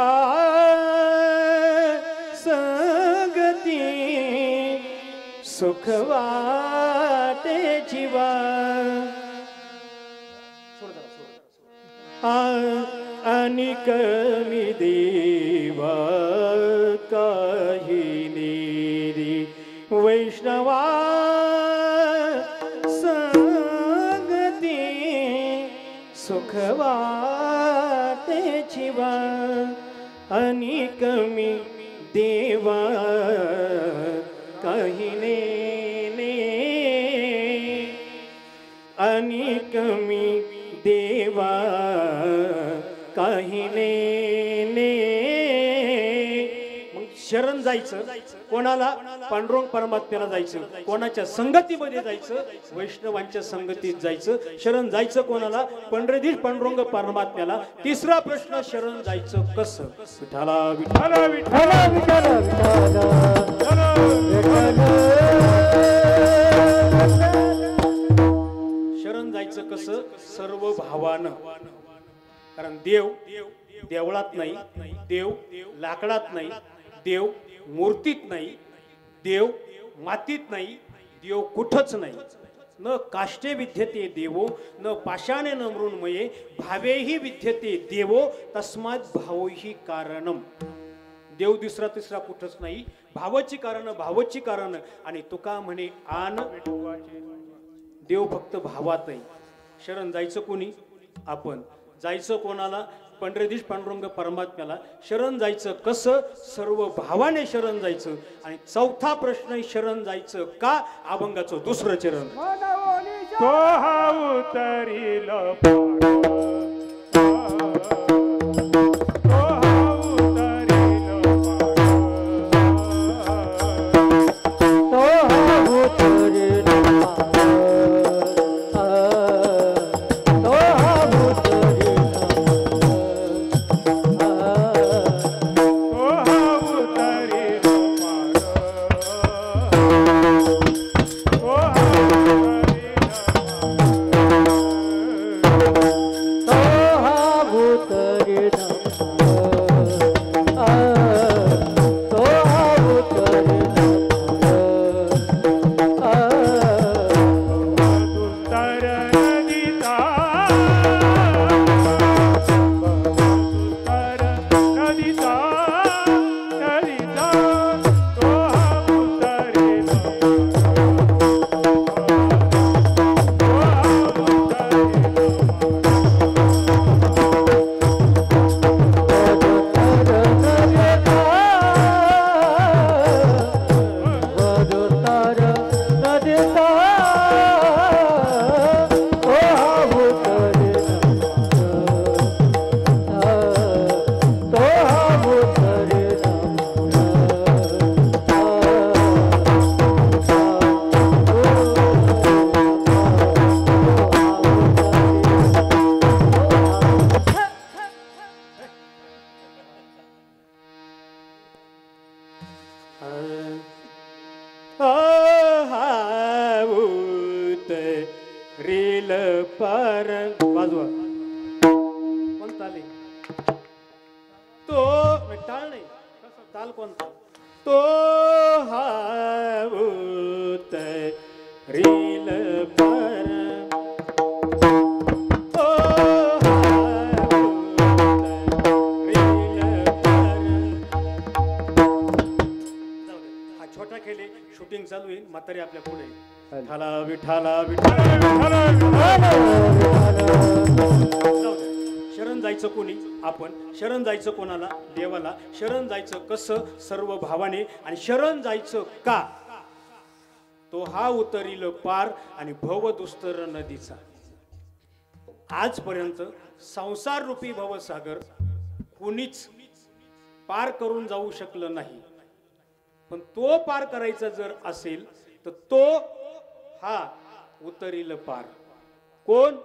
संगती सुख वाटे जीवा आणि कमी देवा काही नेरी वैष्णवा संगती सुख वाटे जीवा आणि कमी देवा काही ने आणि कमी देवा काही ने मग शरण जायचं कोणाला पांडुरंग परमात्म्याला जायचं. कोणाच्या संगतीमध्ये जायचं वैष्णवांच्या संगतीत जायचं. शरण जायचं कोणाला पंढरीधीश पांडुरंग परमात्म्याला. तिसरा प्रश्न शरण जायचं कसं. विठाला विठाला विठाला विठाला शरण जायचं कसं सर्व भावानं. कारण देव देवळात नाही, देव लाकडात नाही, देव मूर्तीत नाही, देव मातीत नाही, देव कुठंच नाही. न काष्टे विद्यते देवो न पाषाणे न मृण्मये भावेही विद्यते देवो तस्मात् भावोही कारणम. देव दुसरा तिसरा कुठंच नाही, भावाची कारण आणि तुका म्हणे आन देव फक्त भावात आहे. शरण जायचं कोणी? आपण. जायचं कोणाला? पंढरीधीश पांडुरंग परमात्म्याला. शरण जायचं कसं? सर्व भावाने शरण जायचं. आणि चौथा प्रश्न, शरण जायचं का? अभंगाचं दुसरं चरण. तो हा उतरील रील पर वाजवा. कोणता आले? तो टाळ नाही, ताल कोणता? तो हाऊत रील पर शूटिंग चालू आहे. म्हातारी आपल्या पुढे. विठाला विठाला विठाला. शरण जायचं कोणी? आपण. शरण जायचं कोणाला? देवाला. शरण जायचं कसं? सर्व भावाने. आणि शरण जायचं का? तो हा उतरील पार आणि भव दुस्तर नदीचा. आजपर्यंत संसार रूपी भवसागर कुणीच पार करून जाऊ शकलं नाही. पण तो पार करायचा जर असेल तर तो हा उतरील पार. कोण?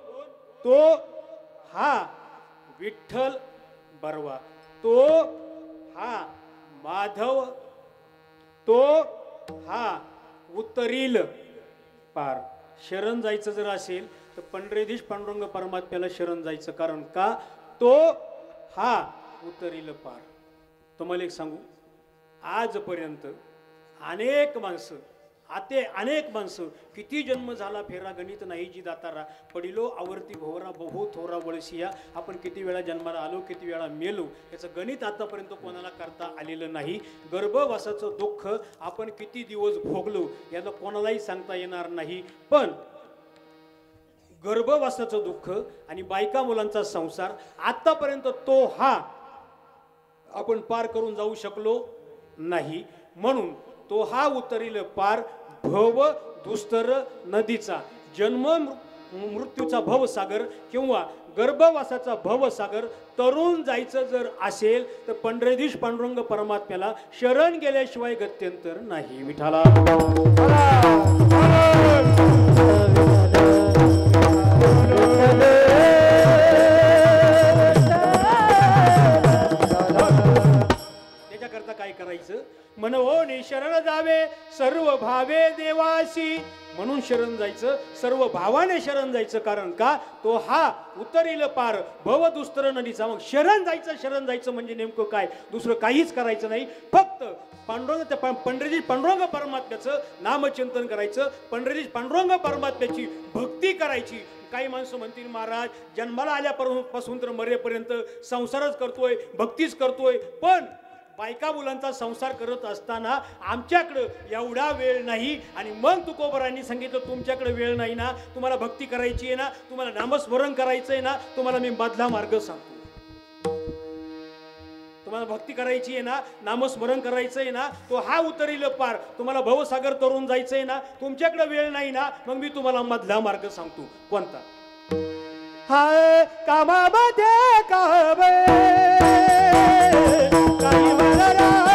तो हा विठ्ठल बर्वा. तो हा माधव. तो हा उतरील पार. शरण जायचं जर असेल तर पंढरीधीश पांडुरंग परमात्म्याला शरण जायचं. कारण का? तो हा उतरील पार. तुम्हाला एक सांगू, आजपर्यंत अनेक माणसं किती जन्म झाला फेरा गणित नाही जी दातारा पडिलो आवर्ती भोवरा बहु थोरा वळसिया. आपण किती वेळा जन्माला आलो, किती वेळा मेलो, याचं गणित आतापर्यंत कोणाला करता आलेलं नाही. गर्भवासाचं दुःख आपण किती दिवस भोगलो याला कोणालाही सांगता येणार नाही. पण गर्भवासाचं दुःख आणि बायका मुलांचा संसार आतापर्यंत तो हा आपण पार करून जाऊ शकलो नाही. म्हणून तो हा उतरील पार भव दुस्तर नदीचा. जन्म मृत्यूचा भवसागर किंवा गर्भवासाचा भवसागर तरुण जायचं जर असेल तर पंढरीधीश पांडुरंग परमात्म्याला शरण गेल्याशिवाय गत्यंतर नाही. विठाला जाण्याकरता काय करायचं? मनवोनी शरण जावे सर्व भावे देवासी, म्हणून शरण जायचं, सर्व भावाने शरण जायचं. कारण का? तो हा उतरील पार भव दुस्तर नदीचा. मग शरण जायचं म्हणजे नेमकं काय? दुसरं काहीच करायचं नाही, फक्त पंढरीजी पांडुरंग परमात्म्याचं नामचिंतन करायचं, पंढरीजी पांडुरंग परमात्म्याची भक्ती करायची. काही माणसं म्हणतील महाराज जन्माला आल्यापासून तर मरेपर्यंत संसारच करतोय, भक्तीच करतोय, पण बायका मुलांचा संसार करत असताना आमच्याकडं एवढा वेळ नाही. आणि मग तुकोबरांनी सांगितलं तुमच्याकडे वेळ नाही ना, तुम्हाला भक्ती करायची आहे ना, तुम्हाला नामस्मरण करायचं आहे ना, तुम्हाला मी मधला मार्ग सांगतो. तुम्हाला भक्ती करायची आहे ना, नामस्मरण करायचं आहे ना, तो हा उतरील पार, तुम्हाला भवसागर तरून जायचंय ना, तुमच्याकडे वेळ नाही ना, मग मी तुम्हाला मधला मार्ग सांगतो. कोणता? हाय कामामध्ये कामे काही मला राम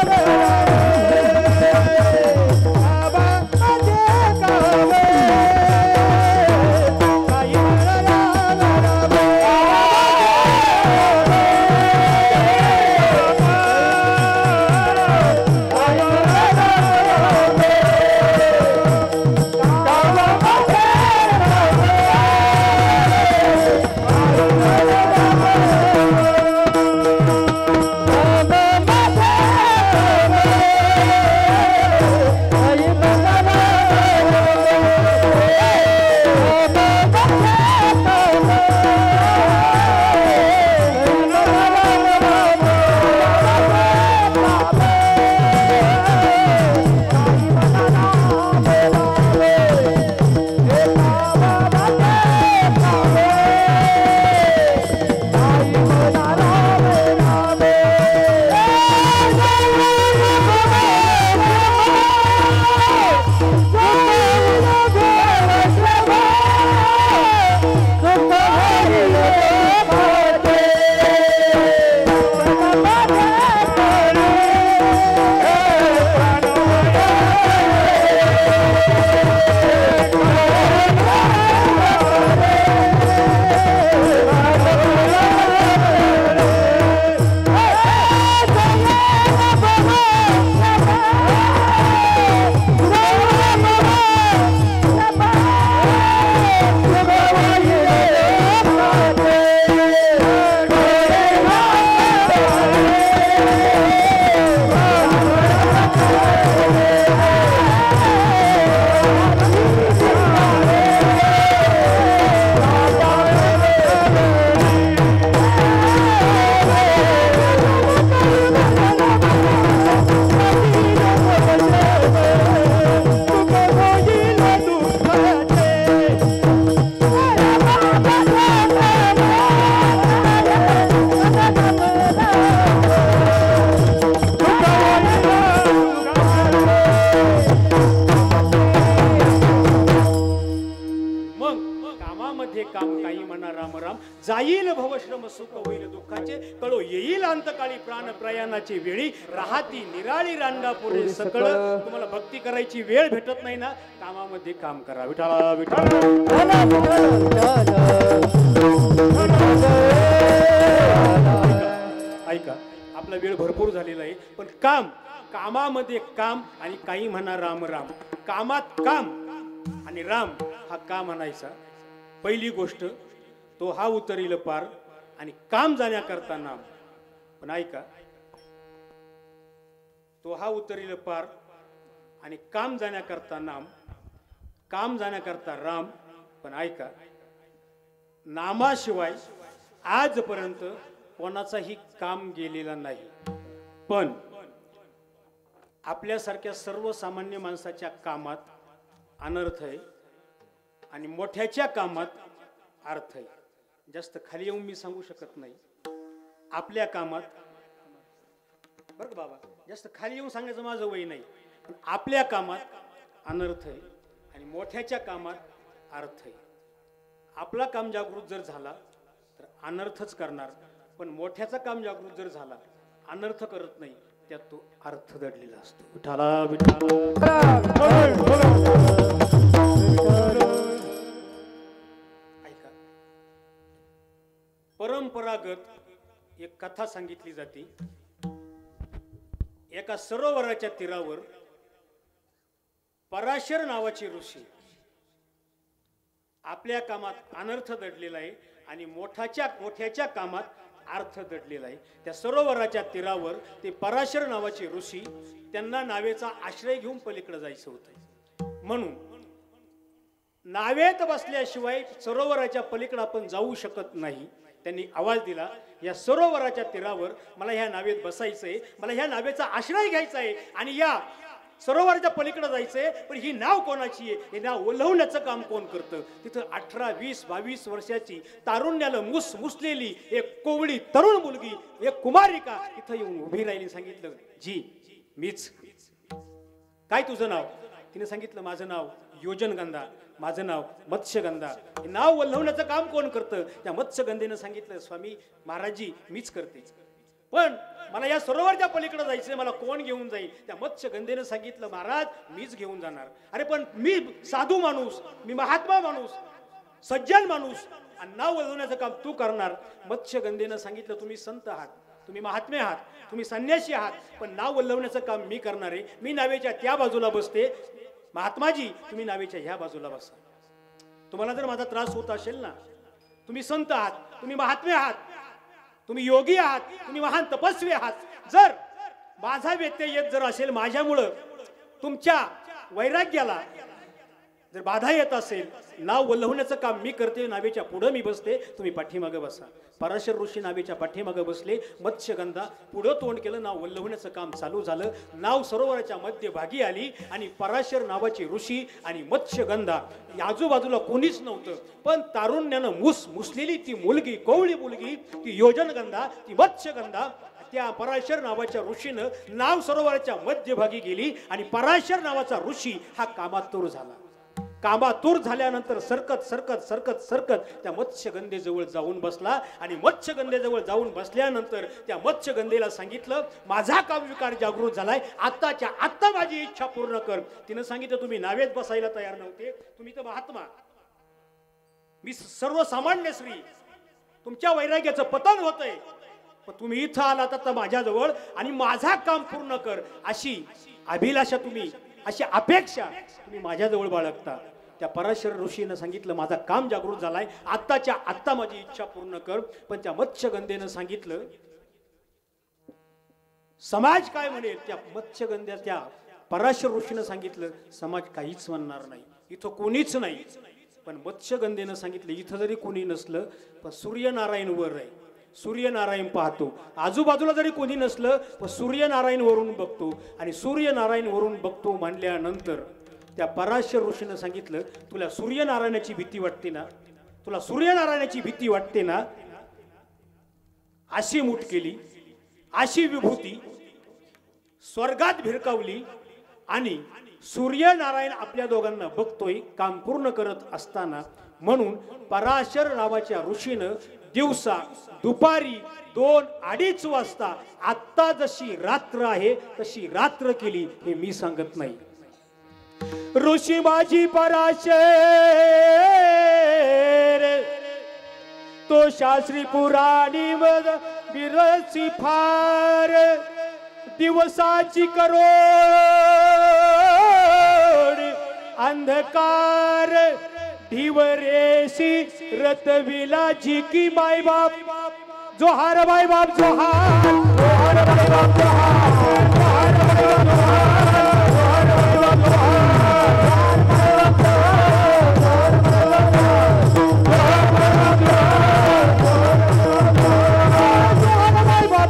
कामामध्ये कामे काही मला राम जाईल भवश्रम सुख होईल दुःखाचे, कळो येईल अंतकाळी प्राण प्रयाणाची वेळी, राहती निराळी रांगापुरे सकळ. तुम्हाला भक्ती करायची वेळ भेटत नाही ना, कामामध्ये काम करा. विठाला विठाला ऐका, आपला वेळ भरपूर झालेला आहे, पण कामामध्ये काम आणि काही म्हणा राम राम. कामात काम आणि राम हा का म्हणायचा? पहिली गोष्ट तो हा उतरील पार आणि काम जाण्याकरता नाम. पण ऐका, तो हा उतरील पार आणि काम जाण्याकरता नाम, काम जाण्याकरता राम. पण ऐका, नामाशिवाय आजपर्यंत कोणाचाही काम गेलेला नाही. पण आपल्यासारख्या सर्वसामान्य माणसाच्या कामात अनर्थ आहे आणि मोठ्याच्या कामात अर्थ आहे. जास्त खाली येऊन मी सांगू शकत नाही. आपल्या कामात बरं बाबा, जास्त खाली येऊन सांगायचं माझं वय नाही, पण आपल्या कामात अनर्थ आहे आणि मोठ्याच्या कामात अर्थ आहे. आपला काम जागृत जर झाला तर अनर्थच करणार, पण मोठ्याचा काम जागृत जर झाला अनर्थ करत नाही, त्यात तो अर्थ दडलेला असतो. विठाला विठाला. ऐका, परंपरागत एक कथा सांगितली जाते. एका सरोवराच्या तीरावर पराशर नावाचे ऋषी आपल्या कामात अनर्थ दडलेला आहे आणि मोठ्याच्या कामात अर्थ दडलेला आहे. त्या सरोवराच्या तीरावर ते पराशर नावाचे ऋषी, त्यांना नावेचा आश्रय घेऊन पलीकडे जायचं होतं. म्हणून नावेत बसल्याशिवाय सरोवराच्या पलीकडे आपण जाऊ शकत नाही. त्यांनी आवाज दिला, या सरोवराच्या तीरावर मला ह्या नावेत बसायचंय, मला ह्या नावेचा आश्रय घ्यायचा आहे आणि या सरोवराच्या पलीकडे जायचंय. पण ही नाव कोणाची आहे, हे नाव ओलवण्याचं काम कोण करतं? तिथं 18, 20, 22 वर्षाची तारुण्याला मुसलेली एक कोवळी तरुण मुलगी, एक कुमारिका तिथं येऊन उभी राहिली. सांगितलं, जी मीच. काय तुझं नाव? तिने सांगितलं, माझं नाव योजनगंधा, माझं नाव मत्स्यगंधा. हे नाव वल्लवण्याचं काम कोण करतं? त्या मत्स्यगंधेनं सांगितलं, स्वामी महाराजजी मीच करते, पण मला या सरोवरच्या पलीकडे जायचंय, मला कोण घेऊन जाईल? त्या मत्स्यगंधेनं सांगितलं, महाराज मीच घेऊन जाणार. अरे पण मी साधू माणूस, मी महात्मा माणूस, सज्जन माणूस, आणि नाव वल्लवण्याचं काम तू करणार. मत्स्यगंधेनं सांगितलं, तुम्ही संत आहात, तुम्ही महात्मे आहात, तुम्ही संन्यासी आहात, पण नाव वल्लवण्याचं काम मी करणार आहे. मी नावेच्या त्या बाजूला बसते, महात्माजी तुम्ही नावेच्या ह्या बाजूला बसा. तुम्हाला जर माझा त्रास होत असेल ना, तुम्ही संत आहात, तुम्ही महात्मे आहात, तुम्ही योगी आहात, तुम्ही महान तपस्वी आहात, जर माझा व्यत्यय येत जर असेल, माझ्यामुळं तुमच्या वैराग्याला जर बाधा येत असेल, नाव वल्लवण्याचं काम मी करते, नावेच्या पुढे मी बसते, तुम्ही पाठीमागे बसा. पराशर ऋषी नावेच्या पाठीमागे बसले. मत्स्यगंधा पुढं तोंड केलं, नाव वल्लवण्याचं काम चालू झालं. नाव सरोवराच्या मध्यभागी आली आणि पराशर नावाचे ऋषी आणि मत्स्यगंधा, आजूबाजूला कोणीच नव्हतं, पण तारुण्यानं मुसलेली ती मुलगी, कोवळी मुलगी, ती योजनगंधा, ती मत्स्यगंधा, त्या पराशर नावाच्या ऋषीनं नाव सरोवराच्या मध्यभागी गेली आणि पराशर नावाचा ऋषी हा कामातूर झाला. कामातूर झाल्यानंतर सरकत सरकत सरकत सरकत त्या मत्स्यगंधेजवळ जाऊन बसला आणि मत्स्यगंधेजवळ जाऊन बसल्यानंतर त्या मत्स्यगंधेला सांगितलं, माझा कामविकार जागृत झालाय, आत्ताच्या आत्ता माझी इच्छा पूर्ण कर. तिनं सांगितलं, तुम्ही नावेत बसायला तयार नव्हते, तुम्ही तर महात्मा, मी सर्वसामान्य श्री, तुमच्या वैराग्याचं पतन होतंय, पण तुम्ही इथं आलात आता माझ्याजवळ आणि माझा काम पूर्ण कर, अशी अभिलाषा तुम्ही, अशी अपेक्षा तुम्ही माझ्याजवळ बाळगता. त्या पराशर ऋषीनं सांगितलं, माझा काम जागृत झालाय, आत्ताच्या आत्ता माझी इच्छा पूर्ण कर. पण त्या मत्स्यगंधेनं सांगितलं, समाज काय म्हणेल? त्या मत्स्यगंध्या त्या पराशर ऋषीनं सांगितलं, समाज काहीच म्हणणार नाही, इथं कोणीच नाही. पण मत्स्यगंधेनं सांगितलं, इथं जरी कोणी नसलं, पण सूर्यनारायण वर आहे, सूर्यनारायण पाहतो. आजूबाजूला जरी कोणी नसलं, पण सूर्यनारायण वरून बघतो, आणि सूर्यनारायण वरून बघतो म्हणल्यानंतर त्या पराशर ऋषीनं सांगितलं, तुला सूर्यनारायणाची भीती वाटते ना, तुला सूर्यनारायणाची भीती वाटते ना, अशी मूठ केली, अशी विभूती स्वर्गात भिरकावली आणि सूर्यनारायण आपल्या दोघांना बघतोय काम पूर्ण करत असताना. म्हणून पराशर नावाच्या ऋषीनं दिवसा दुपारी 2-2:30 वाजता आत्ता जशी रात्र आहे तशी रात्र केली, हे मी सांगत नाही. ऋषी माझी पराशर तो शास्त्री पुराणी मद बिरसी फार, दिवसाची करोड अंधकार, ढिवरेशी रतविला जी की माय बाप, जोहार माय बाप जोहार, जोहार माय बाप जोहार, जोहार माय बाप जोहार, जोहार माय बाप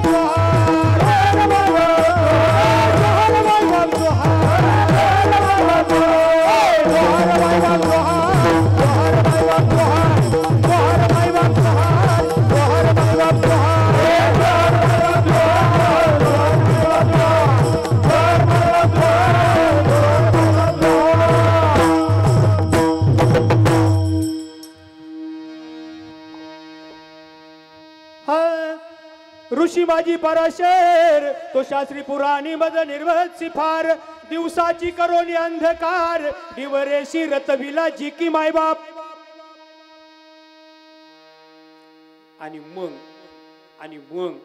ऋषी माझी पराशर तो शास्त्री पुराणी मद निर्वत सिफार, दिवसाची करोनी अंधकार, दिवरेशी रतविला जी की माय बाप. आणि मग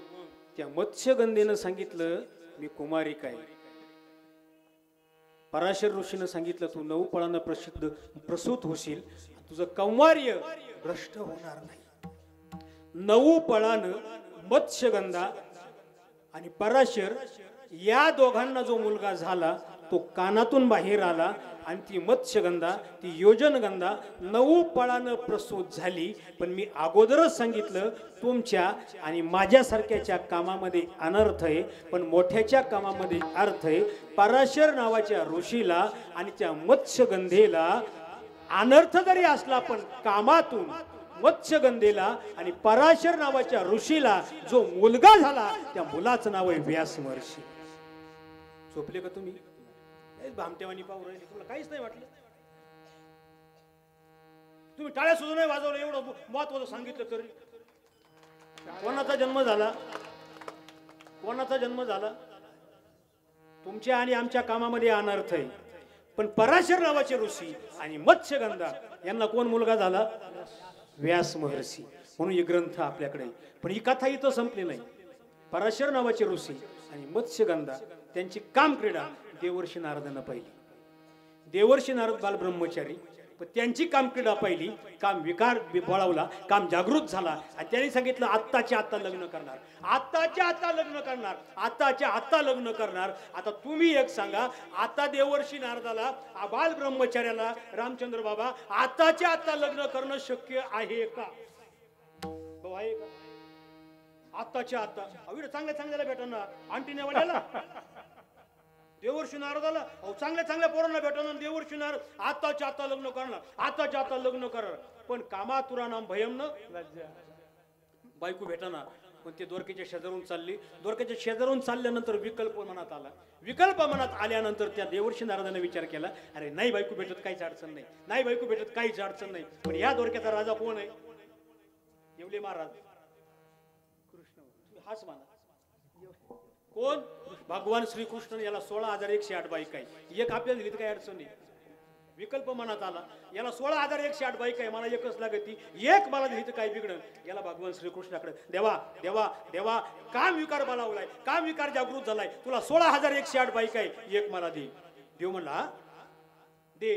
त्या मत्स्यगंधेनं सांगितलं, मी कुमारिक आहे. पराशर ऋषीनं सांगितलं तू 9 पळानं प्रसूत होशील, तुझं कौमार्य भ्रष्ट होणार नाही. 9 पळानं मत्स्यगंधा आणि पराशर या दोघांना जो मुलगा झाला तो कानातून बाहेर आला आणि ती मत्स्यगंधा ती योजनगंधा 9 पळानं प्रसूत झाली. पण मी अगोदरच सांगितलं तुमच्या आणि माझ्यासारख्याच्या कामामध्ये अनर्थ आहे, पण मोठ्याच्या कामामध्ये अर्थ आहे. पराशर नावाच्या ऋषीला आणि त्या मत्स्यगंधेला अनर्थ जरी असला पण कामातून मत्स्यगंधेला आणि पराशर नावाच्या ऋषीला जो मुलगा झाला त्या मुलाचं नाव आहे व्यास महर्षी. झोपले का तुम्ही? भामटेवानी पाहू राहिले, तुला काहीच नाही वाटलं? तुम्ही टाळ्या सुद्धा नाही वाजवलं, एवढं महत्वाचं सांगितलं तरी. कोणाचा जन्म झाला? कोणाचा जन्म झाला? तुमच्या आणि आमच्या कामामध्ये अनर्थ आहे, पण पराशर नावाचे ऋषी आणि मत्स्यगंधा यांना कोण मुलगा झाला? व्यास महर्षी. म्हणून हे ग्रंथ आपल्याकडे. पण ही कथा इथं संपली नाही. पराशर नावाचे ऋषी आणि मत्स्यगंधा त्यांची काम क्रीडा देवर्षी नारदांना पाहिली. देवर्षी नारद बाल ब्रह्मचारी, पण त्यांची काम क्रीडा पाहिली. काम विकार बळावला, काम जागृत झाला आणि त्यांनी सांगितलं आत्ताच्या आत्ता लग्न करणार, आत्ताच्या आत्ता लग्न करणार, आत्ताच्या आत्ता लग्न करणार. आता तुम्ही एक सांगा, आता देवर्षी नारदाला बाल ब्रह्मचार्याला रामचंद्र बाबा आत्ताच्या आत्ता लग्न करणं शक्य आहे का? आहे का? आत्ताच्या आत्ता चांगल्या चांगल्याला भेटणार आंटीनेवाल्याला देवर्षी नारदाला चांगल्या चांगल्या पोरांना भेटणार. देवर्षी नारद आत्ताच्या आत्ता लग्न करणार, आत्ताच्या आत्ता लग्न करणार. पण कामातुरा नाम भयम न बायको भेटणार. पण ते द्वारकेच्या शेजारून चालली. द्वारकेच्या शेजारून चालल्यानंतर विकल्प मनात आला. विकल्प मनात आल्यानंतर त्या देवर्षी नारदाने विचार केला, अरे नाही बायको भेटत काहीच अडचण नाही, नाही बायको भेटत काहीच अडचण नाही. पण या द्वारकेचा राजा कोण आहे? येवले महाराज कृष्ण. हाच माना कोण? भगवान श्रीकृष्ण. याला 16,108 बाईक आहे. एक आपल्याला दिली तर काही अडचण नाही. विकल्प मनात आला, याला 16,108 बाईक आहे, मला एकच लागती, एक मला दिली तर काय बिघडन. याला भगवान श्रीकृष्णाकडे देवा देवा देवा काम विकार बलावलाय, काम विकार जागृत झालाय, तुला 16,108 बाईक आहे, एक मला दे. देव म्हणला दे.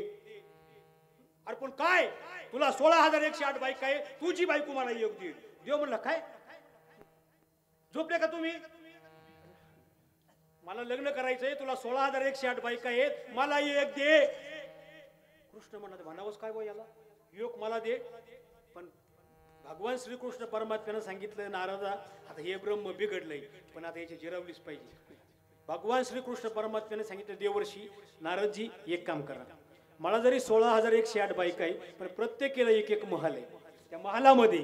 अरे पण काय? तुला 16,108 बाईक आहे, तुझी बायको मला एक दे. देव म्हणला काय? झोपले का तुम्ही? मला लग्न करायचंय, तुला 16,108 बाईक आहेत, मला एक दे. कृष्ण म्हणत म्हणावंच काय बो याला, योग मला दे. पण भगवान श्रीकृष्ण परमात्म्यानं सांगितलं नारदा आता हे ब्रह्म बिघडलंय, पण आता याची जिरवलीच पाहिजे. भगवान श्रीकृष्ण परमात्म्याने सांगितलं देवर्षी नारदजी एक काम करा, मला जरी 16,108 बाईक आहे, पण प्रत्येकाला एक एक महल आहे. त्या महालामध्ये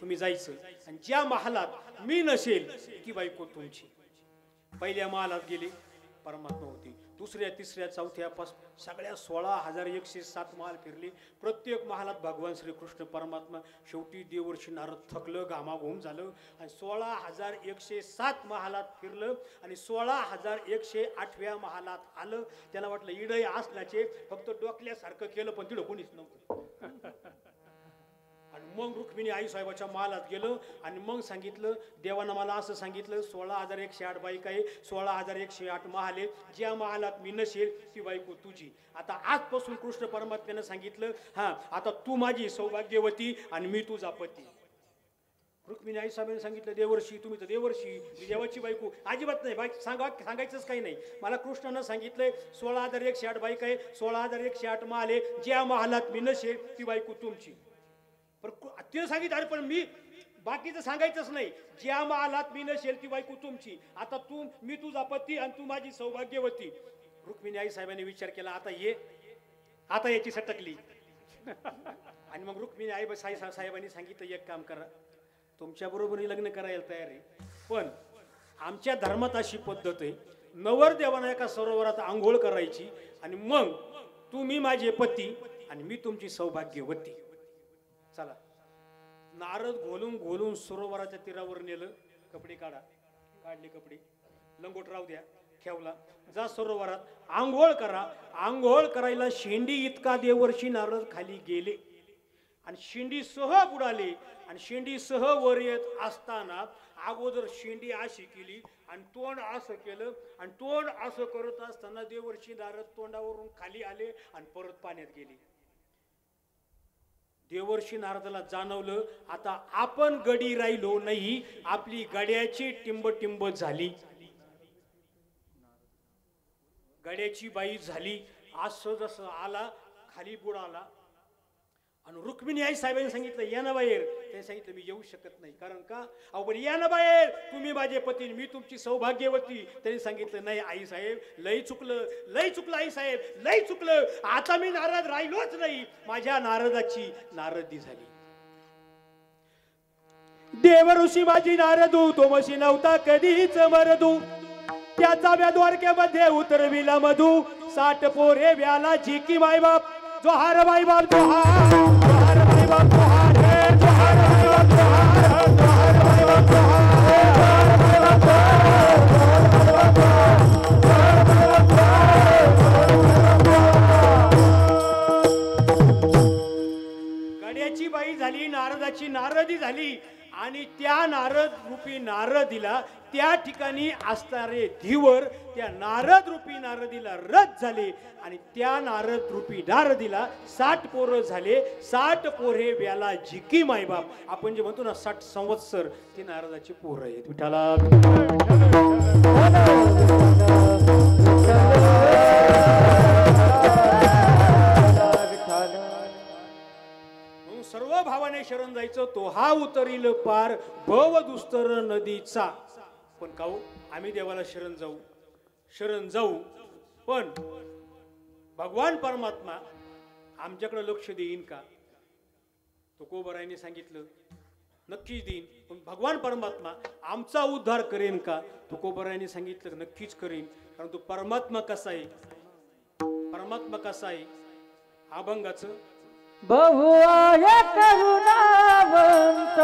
तुम्ही जायचं आणि ज्या महालात मी नसेल ती बायको तुमची. पहिल्या महालात गेले, परमात्मा होती. दुसऱ्या तिसऱ्या चौथ्या पाच सगळ्या 16,107 महाल फिरले. प्रत्येक महालात भगवान श्रीकृष्ण परमात्मा. शेवटी देवर्षी नारद थकलं, घामाघूम झालं आणि 16,107 महालात फिरलं आणि 16,108व्या महालात आलं. त्याला वाटलं इडय असण्याचे फक्त डोकल्यासारखं केलं, पण तिथं कोणीच नव्हतं. आणि मग रुक्मिणी आई साहेबाच्या महालात गेलं आणि मग सांगितलं देवानं मला असं सांगितलं 16,108 बाईक आहे, 16,108 महाल आहे, ज्या महालात मी नसेल ती बायको तुझी. आता आजपासून कृष्ण परमात्म्यानं सांगितलं हा आता तू माझी सौभाग्यवती आणि मी तुझा पती. रुक्मिणी आई साहेबांनी सांगितलं देवर्षी तुम्ही तर देवर्षी, मी देवाची बायको अजिबात नाही. बाईक सांगायचंच काही नाही. मला कृष्णानं सांगितलंय 16,108 बाईक आहे, 16,108 महाल आहे, ज्या महालात मी नसेल ती बायको तुमची. पण तिने सांगितलं अरे पण मी बाकीचं सांगायचंच नाही, ज्या महालात मी नसेल ती बायको तुमची. आता मी तुझा पती आणि तू माझी सौभाग्यवती. रुक्मिणी आई साहेबांनी विचार केला आता याची सटकली. आणि मग रुक्मिणी आई साहेबांनी सांगितलं एक काम करा, तुमच्या बरोबर लग्न करायला तयार आहे, पण आमच्या धर्मात अशी पद्धत आहे नवरदेवानं एका सरोवरात आंघोळ करायची आणि मग तुम्ही माझे पती आणि मी तुमची सौभाग्यवती. चला. नारद घोलून घोलून सरोवराच्या तीरावर नेलं. कपडे काढले कपडे, लंगोट राहू द्या, ठेवला. जा सरोवरात आंघोळ करा. आंघोळ करायला शेंडी इतका देवर्षी नारद खाली गेले आणि शेंडीसह बुडाले. आणि शेंडीसह वर येत असताना अगोदर शेंडी अशी केली आणि तोंड असं केलं आणि तोंड असं करत असताना देवर्षी नारद तोंडावरून खाली आले आणि परत पाण्यात गेले. देवर्षी नारदाला जाणवलं आता आपण गडी राहिलो नाही, आपली गड्याची टिंब टिंब झाली, गड्याची बाई झाली. असं जसं आला खाली बुडाला आणि रुक्मिणी आई साहेबांनी सांगितलं या ना बाहेर. त्यांनी सांगितलं मी येऊ शकत नाही. कारण का? अहो पण या ना बाहेर, तुम्ही माझे पती, मी तुमची सौभाग्यवती. त्यांनी सांगितलं नाही आई साहेब, लई चुकलं, लई चुकलं आई साहेब, लई चुकलं. आता मी नारद राहिलोच नाही. माझ्या नारदाची नारदी झाली. देव ऋषी माझी नारदू, तो मशी नव्हता कधीच मरदू. त्याचा व्या द्वारकेमध्ये उतरविला मधू. 60 पोरे व्याला जिकी मायबाप. जोहार मायबाप जोहार, जोहार मायबाप जोहार, जोहार मायबाप जोहार, जोहार मायबाप जोहार. गड्याची बाई झाली, नारदाची नारदी झाली. आणि त्या नारद रूपी नारदीला त्या ठिकाणी असणारे धीवर त्या नारद रूपी नारदीला रथ झाले. आणि त्या नारद रूपी नारदीला 60 पोरं झाले. 60 पोरे व्याला जिकी मायबाप. आपण जे म्हणतो ना 60 संवत्सर, ते नारदाची पोरं आहेत. विठाला सर्व भावाने शरण जायचं. तो हा उतरील पार भव दुस्तर नदीचा. पण काऊ आम्ही देवाला शरण जाऊ, शरण जाऊ, पण भगवान परमात्मा आमच्याकडे लक्ष देईन का? तुकोबरायने सांगितलं नक्कीच देईन. पण भगवान परमात्मा आमचा उद्धार करेन का? तुकोबरायने सांगितलं नक्कीच करेन. कारण तो परमात्मा कसा आहे, परमात्मा कसा आहे? अभंगाचं बहुआय करुणावंत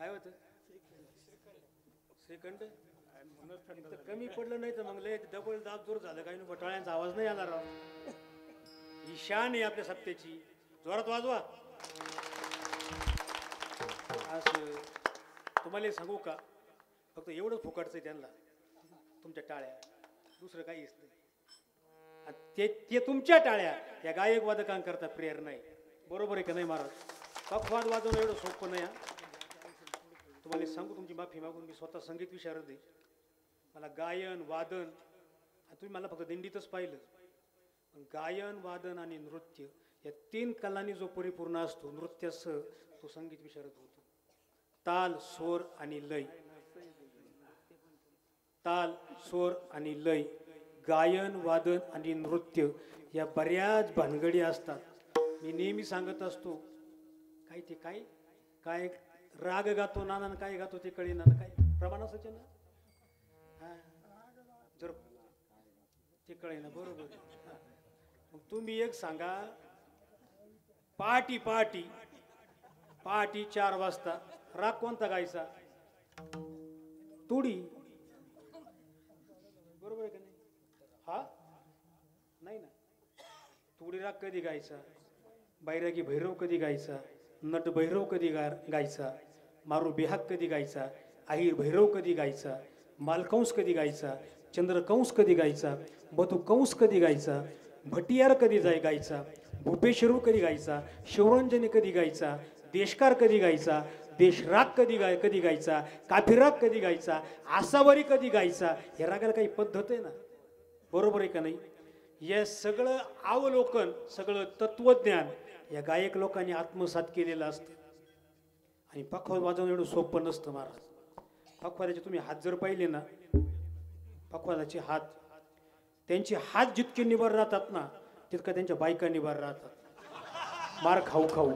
काय होतं श्रीखंड तर कमी पडलं नाही तर मग लय डबल दाब जोर झालं काही बटाळ्यांचा आवाज नाही आला राव. ही शान आहे आपल्या सत्तेची. जोरात वाजवा. असं तुम्हाला एक सांगू का फक्त एवढं फुकटचं आहे त्यांना तुमच्या टाळ्या दुसरं काहीच नाही. आणि ते तुमच्या टाळ्या या गायक वादकांकरता प्रेयर नाही. बरोबर आहे का नाही महाराज? पखवाद वाजवणं एवढं सोपं नाही. तुम्हाला सांगू तुमची माफी मागून मी स्वतः संगीत विशारद आहे. मला गायन वादन तुम्ही मला फक्त दिंडीतच पाहिलं पण गायन वादन आणि नृत्य या 3 कलांनी जो परिपूर्ण असतो नृत्यासह तो संगीत विशारद होतो. ताल स्वर आणि लय ताल स्वर आणि लय गायन वादन आणि नृत्य या बऱ्याच भानगडी असतात. मी नेहमी सांगत असतो काय ते काय काय राग गातो नाना काय गातो ते कळी ना काय प्रमाण असायचे ना जर ते कळे ना बरोबर. मग तुम्ही एक सांगा पहाटी पहाटी पहाटी 4 वाजता राग कोणता गायचा? तुडी. बरोबर आहे का नाही? हा नाही ना. तुडी राग कधी गायचा? बैरागी भैरव कधी गायचा? नट भैरव कधी गायचा? मारू बेहाग कधी गायचा? आहीर भैरव कधी गायचा? मालकंस कधी गायचा? चंद्रकंस कधी गायचा? बधू कंस कधी गायचा? भटियार कधी गायचा? भूपेश्वर कधी गायचा? शिवरंजनी कधी गायचा? देशकार कधी गायचा? देशराग कधी गायचा? काफिराग कधी गायचा? आसावरी कधी गायचा? या रागाला काही पद्धत आहे ना? बरोबर आहे का नाही? या सगळं अवलोकन सगळं तत्वज्ञान या गायक लोकांनी आत्मसात केलेलं असतं. आणि पखवाद वाजवणं एवढं सोपं नसतं महाराज. पखवादाचे तुम्ही हात जर पाहिले ना पखवादाचे हात त्यांचे हात जितके निबर राहतात ना तितका त्यांच्या बायका निबर राहतात. मार खाऊ खाऊ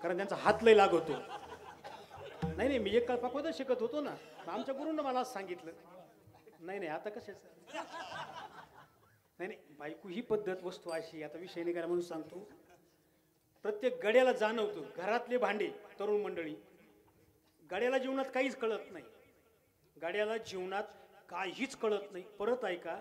कारण त्यांचा हात लय लागतो. नाही नाही मी एक काळ पखवाद शिकत होतो ना आमच्या गुरूंना मला असं सांगितलं. नाही नाही आता कशाचं नाही नाही बायको ही पद्धत वस्तू अशी आता विषय नाही करा म्हणून सांगतो. प्रत्येक गड्याला जाणवतो घरातले भांडे तरुण मंडळी गड्याला जीवनात काहीच कळत नाही. गड्याला जीवनात काहीच कळत नाही. परत ऐका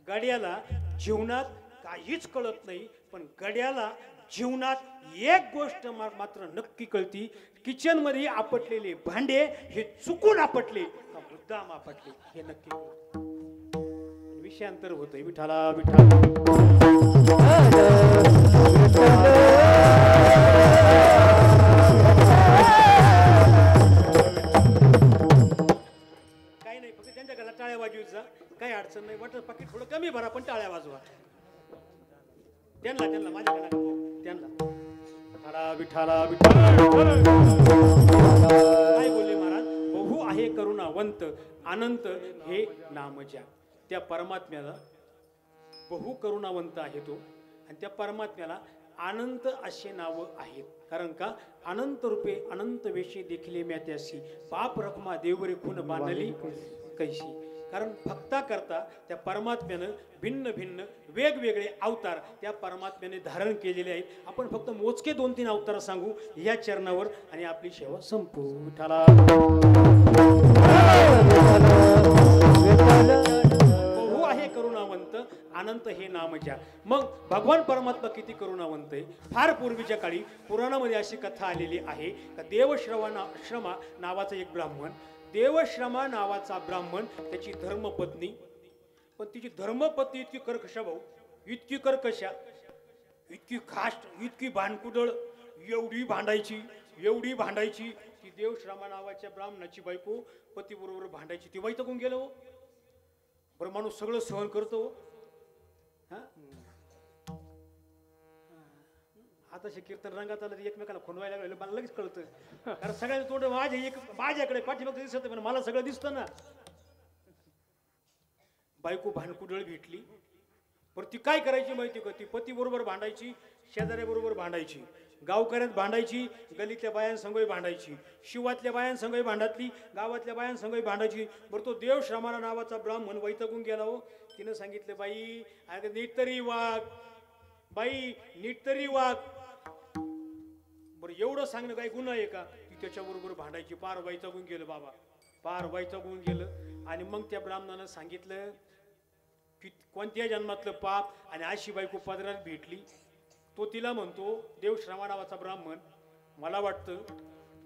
गड्याला जीवनात काहीच कळत नाही पण गड्याला जीवनात एक गोष्ट मात्र नक्की कळती. किचन मध्ये आपटलेले भांडे हे चुकून आपटले का मुद्दाम आपटले हे नक्की विषयांतर होतंय. विठाला विठाला काही नाही फक्त त्यांच्या घरात टाळ्या वाजवत जा काही अडचण नाही. वाटत पाकिट थोडं कमी भरा पण टाळ्या वाजवा. त्यांना त्यांना माझ्या त्यांना विठाला विठाला काय बोलले महाराज? बहु आहे करुणावंत अनंत हे नाम ज्या. त्या परमात्म्याला बहु करुणावंत आहे तो आणि त्या परमात्म्याला अनंत असे नाव आहेत. कारण का अनंत रूपे अनंत वेशी देखिले म्या त्याशी पाप रखमा देवरे खून बांधली कैशी. कारण भक्ता करता त्या परमात्म्यानं भिन्न भिन्न वेगवेगळे अवतार त्या परमात्म्याने धारण केलेले आहेत. आपण फक्त मोजके 2-3 अवतार सांगू या चरणावर आणि आपली सेवा संपू. विठाला बहु आहे करुणावंत अनंत हे नाम ज्या. मग भगवान परमात्मा किती करुणावंत आहे. फार पूर्वीच्या काळी पुराणामध्ये अशी कथा आलेली आहे का देवश्रमा नावाचा एक ब्राह्मण देवश्रमा नावाचा ब्राह्मण त्याची धर्मपत्नी पण तिची धर्मपत्नी इतकी कर्कशा भाऊ इतकी कर्कशा इतकी खास्ट इतकी भांडकुदळ एवढी भांडायची ती देवश्रमा नावाच्या ब्राह्मणाची बायको पती बरोबर भांडायची. ती वैतागून गेलो बरं माणूस सगळं सहन करतो. आता कीर्तन रंगात आलं एकमेकाला खुणवायला लागलं मला लगेच कळतं. कारण सगळ्यांचं तोंड माझ्याकडे पाठीमागचं दिसत पण मला सगळं दिसतं ना. बायको भांडकुदळ भेटली पण ती काय करायची माहिती का? ती पती बरोबर भांडायची शेजाऱ्याबरोबर भांडायची गावकऱ्यात भांडायची गलीतल्या बायांसंगही भांडायची शिवातल्या बायांसंगही भांडातली गावातल्या बायांसंगही भांडायची. बरं तो देवश्रमाना नावाचा ब्राह्मण वैतागून गेला हो. तिनं सांगितलं बाई नीट तरी वाग बाई नीट तरी वाग. बरं बरं एवढं सांगणं काही गुन्हा आहे का? ती त्याच्याबरोबर भांडायची, पार वैतागून गेलं बाबा, पार वैतागून गेलं. आणि मग त्या ब्राह्मणानं सांगितलं की कोणत्या जन्मातलं पाप, आणि अशी बायको पदरात भेटली. तो तिला म्हणतो, देवश्रामा नावाचा ब्राह्मण, मला वाटतं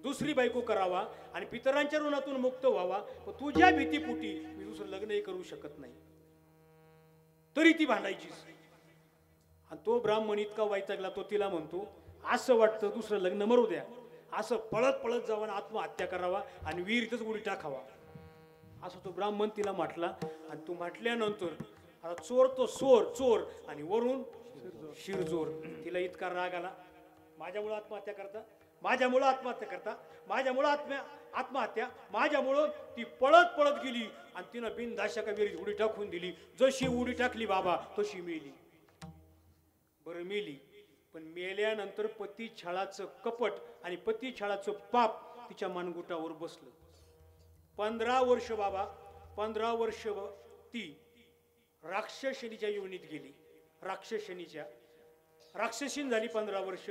दुसरी बायको करावा आणि पितरांच्या ऋणातून मुक्त व्हावा, पण तुझ्या भीतीपोटी मी दुसरं लग्नही करू शकत नाही. तरी ती भांडायचीच. आणि तो ब्राह्मण इतका वैतागला, तो तिला म्हणतो, असं वाटतं दुसरं लग्न मरू द्या, असं पळत पळत जावं, आत्महत्या करावा आणि विहिरीतच उडी टाकावा, असं तो ब्राह्मण तिला म्हटला. आणि तू म्हटल्यानंतर आता चोर तो चोर आणि वरून शिरजोर. तिला इतका राग आला, माझ्यामुळं आत्महत्या करता, माझ्यामुळं आत्महत्या करता, माझ्यामुळं आत्महत्या, माझ्यामुळं. ती पळत पळत गेली आणि तिनं बिनधाशा विहिरीत उडी टाकून दिली. जशी उडी टाकली बाबा तशी मेली. बरं मेली, पण मेल्यानंतर पती छळाचं कपट आणि पती छळाचं पाप तिच्या मानगुटावर बसलं. 15 वर्ष बाबा, 15 वर्ष ती राक्षसनीच्या योनीत गेली. राक्षसीन झाली 15 वर्ष.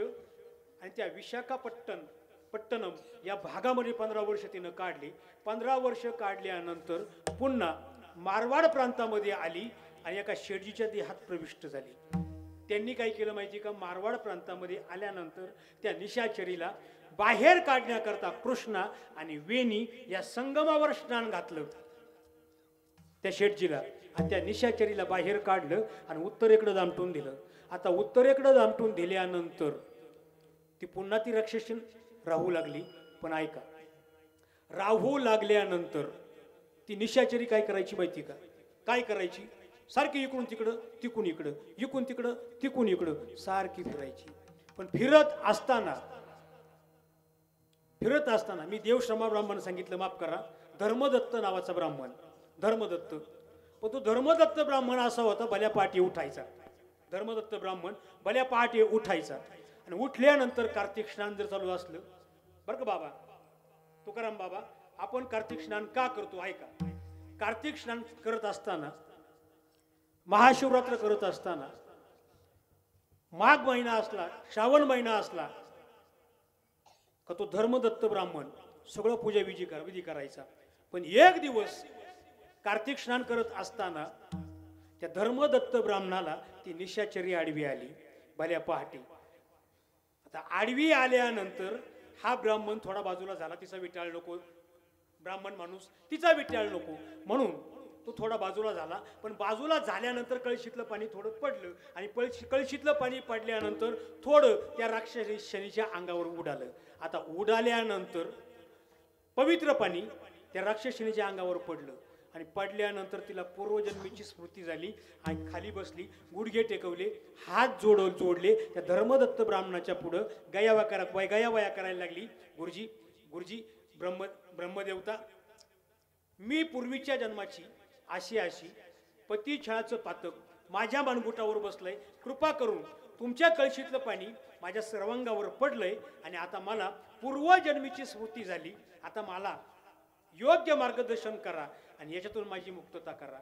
आणि त्या विशाखापट्टणम या भागामध्ये 15 वर्ष तिनं काढली. 15 वर्ष काढल्यानंतर पुन्हा मारवाड प्रांतामध्ये आली आणि एका शेडजीच्या देहात प्रविष्ट झाली. त्यांनी काय केलं माहिती का? मारवाड प्रांतामध्ये आल्यानंतर त्या निशाचरीला बाहेर काढण्याकरता कृष्णा आणि वेणी या संगमावर स्नान घातलं त्या शेठजीला. आणि त्या निशाचरीला बाहेर काढलं आणि उत्तरेकडे दामटून दिलं. आता उत्तरेकडे दामटून दिल्यानंतर ती पुन्हा ती राक्षसी राहू लागली. पण ऐका, राहू लागल्यानंतर ती निशाचरी काय करायची माहिती का? काय करायची? सारखी इकडून तिकडं, तिकून इकडं, इकडून तिकडं, तिकून इकडं सारखी फिरायची. पण फिरत असताना मी देवश्रमा ब्राह्मण सांगितलं, माफ करा, धर्मदत्त नावाचा ब्राह्मण, धर्मदत्त. पण तो धर्मदत्त ब्राह्मण असा होता, भल्या पहाटे उठायचा. धर्मदत्त ब्राह्मण भल्या पहाटे उठायचा. आणि उठल्यानंतर कार्तिक स्नान जर चालू असलं, बरं का बाबा तुकाराम बाबा, आपण कार्तिक स्नान का करतो ऐका. कार्तिक स्नान करत असताना, महाशिवरात्र करत असताना, माघ महिना असला, श्रावण महिना असला का तो धर्मदत्त ब्राह्मण सगळं पूजा विधी करायचा. पण एक दिवस कार्तिक स्नान करत असताना त्या धर्मदत्त ब्राह्मणाला ती निशाचरी आडवी आली भल्या पहाटे. आता आडवी आल्यानंतर हा ब्राह्मण थोडा बाजूला झाला, तिचा विटाळ नको, ब्राह्मण माणूस तिचा विटाळ नको म्हणून तो थोडा बाजूला झाला. पण बाजूला झाल्यानंतर कळशीतलं पाणी थोडं पडलं आणि कळशीतलं पाणी पडल्यानंतर थोडं त्या राक्षसी शनीच्या अंगावर उडालं. आता उडाल्यानंतर पवित्र पाणी त्या राक्षसीच्या अंगावर पडलं आणि पडल्यानंतर तिला पूर्वजन्मीची स्मृती झाली आणि खाली बसली, गुडघे टेकवले, हात जोडले. त्या धर्मदत्त ब्राह्मणाच्या पुढं गयावया करायला लागली. गुरुजी ब्रह्मदेवता, मी पूर्वीच्या जन्माची अशी पती छळाचं पातक माझ्या मानगुटावर बसलंय. कृपा करून तुमच्या कळशीतलं पाणी माझ्या सर्वांगावर पडलंय आणि आता मला पूर्वजन्मीची स्मृती झाली. आता मला योग्य मार्गदर्शन करा आणि याच्यातून माझी मुक्तता करा.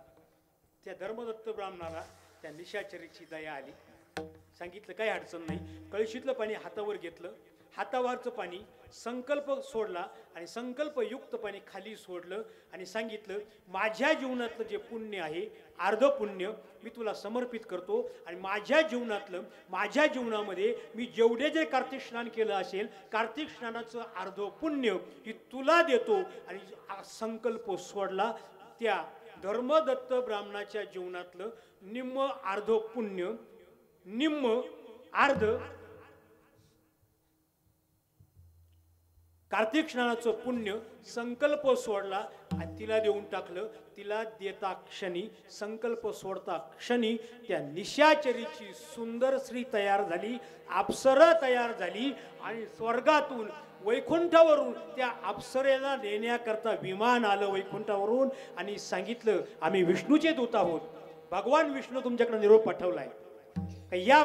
त्या धर्मदत्त ब्राह्मणाला त्या निशाचरीची दया आली. सांगितलं काही अडचण नाही. कळशीतलं पाणी हातावर घेतलं, हातावरचं पाणी संकल्प सोडला आणि संकल्पयुक्त पाणी खाली सोडलं आणि सांगितलं, माझ्या जीवनातलं जे पुण्य आहे, अर्ध पुण्य मी तुला समर्पित करतो आणि माझ्या जीवनामध्ये मी जेवढे जे कार्तिक स्नान केलं असेल, कार्तिक स्नानाचं अर्ध पुण्य ही तुला देतो. आणि संकल्प सोडला. त्या धर्मदत्त ब्राह्मणाच्या जीवनातलं निम्म अर्ध पुण्य, निम्म अर्ध कार्तिक स्नानाचं पुण्य संकल्प सोडला आणि तिला देऊन टाकलं. तिला देता क्षणी, संकल्प सोडता क्षणी त्या निशाचरीची सुंदर स्त्री तयार झाली, अप्सरा तयार झाली आणि स्वर्गातून वैकुंठावरून त्या अप्सरेला नेण्याकरता विमान आलं वैकुंठावरून आणि सांगितलं, आम्ही विष्णूचे दूत आहोत, भगवान विष्णू तुमच्याकडे निरोप पाठवलाय. या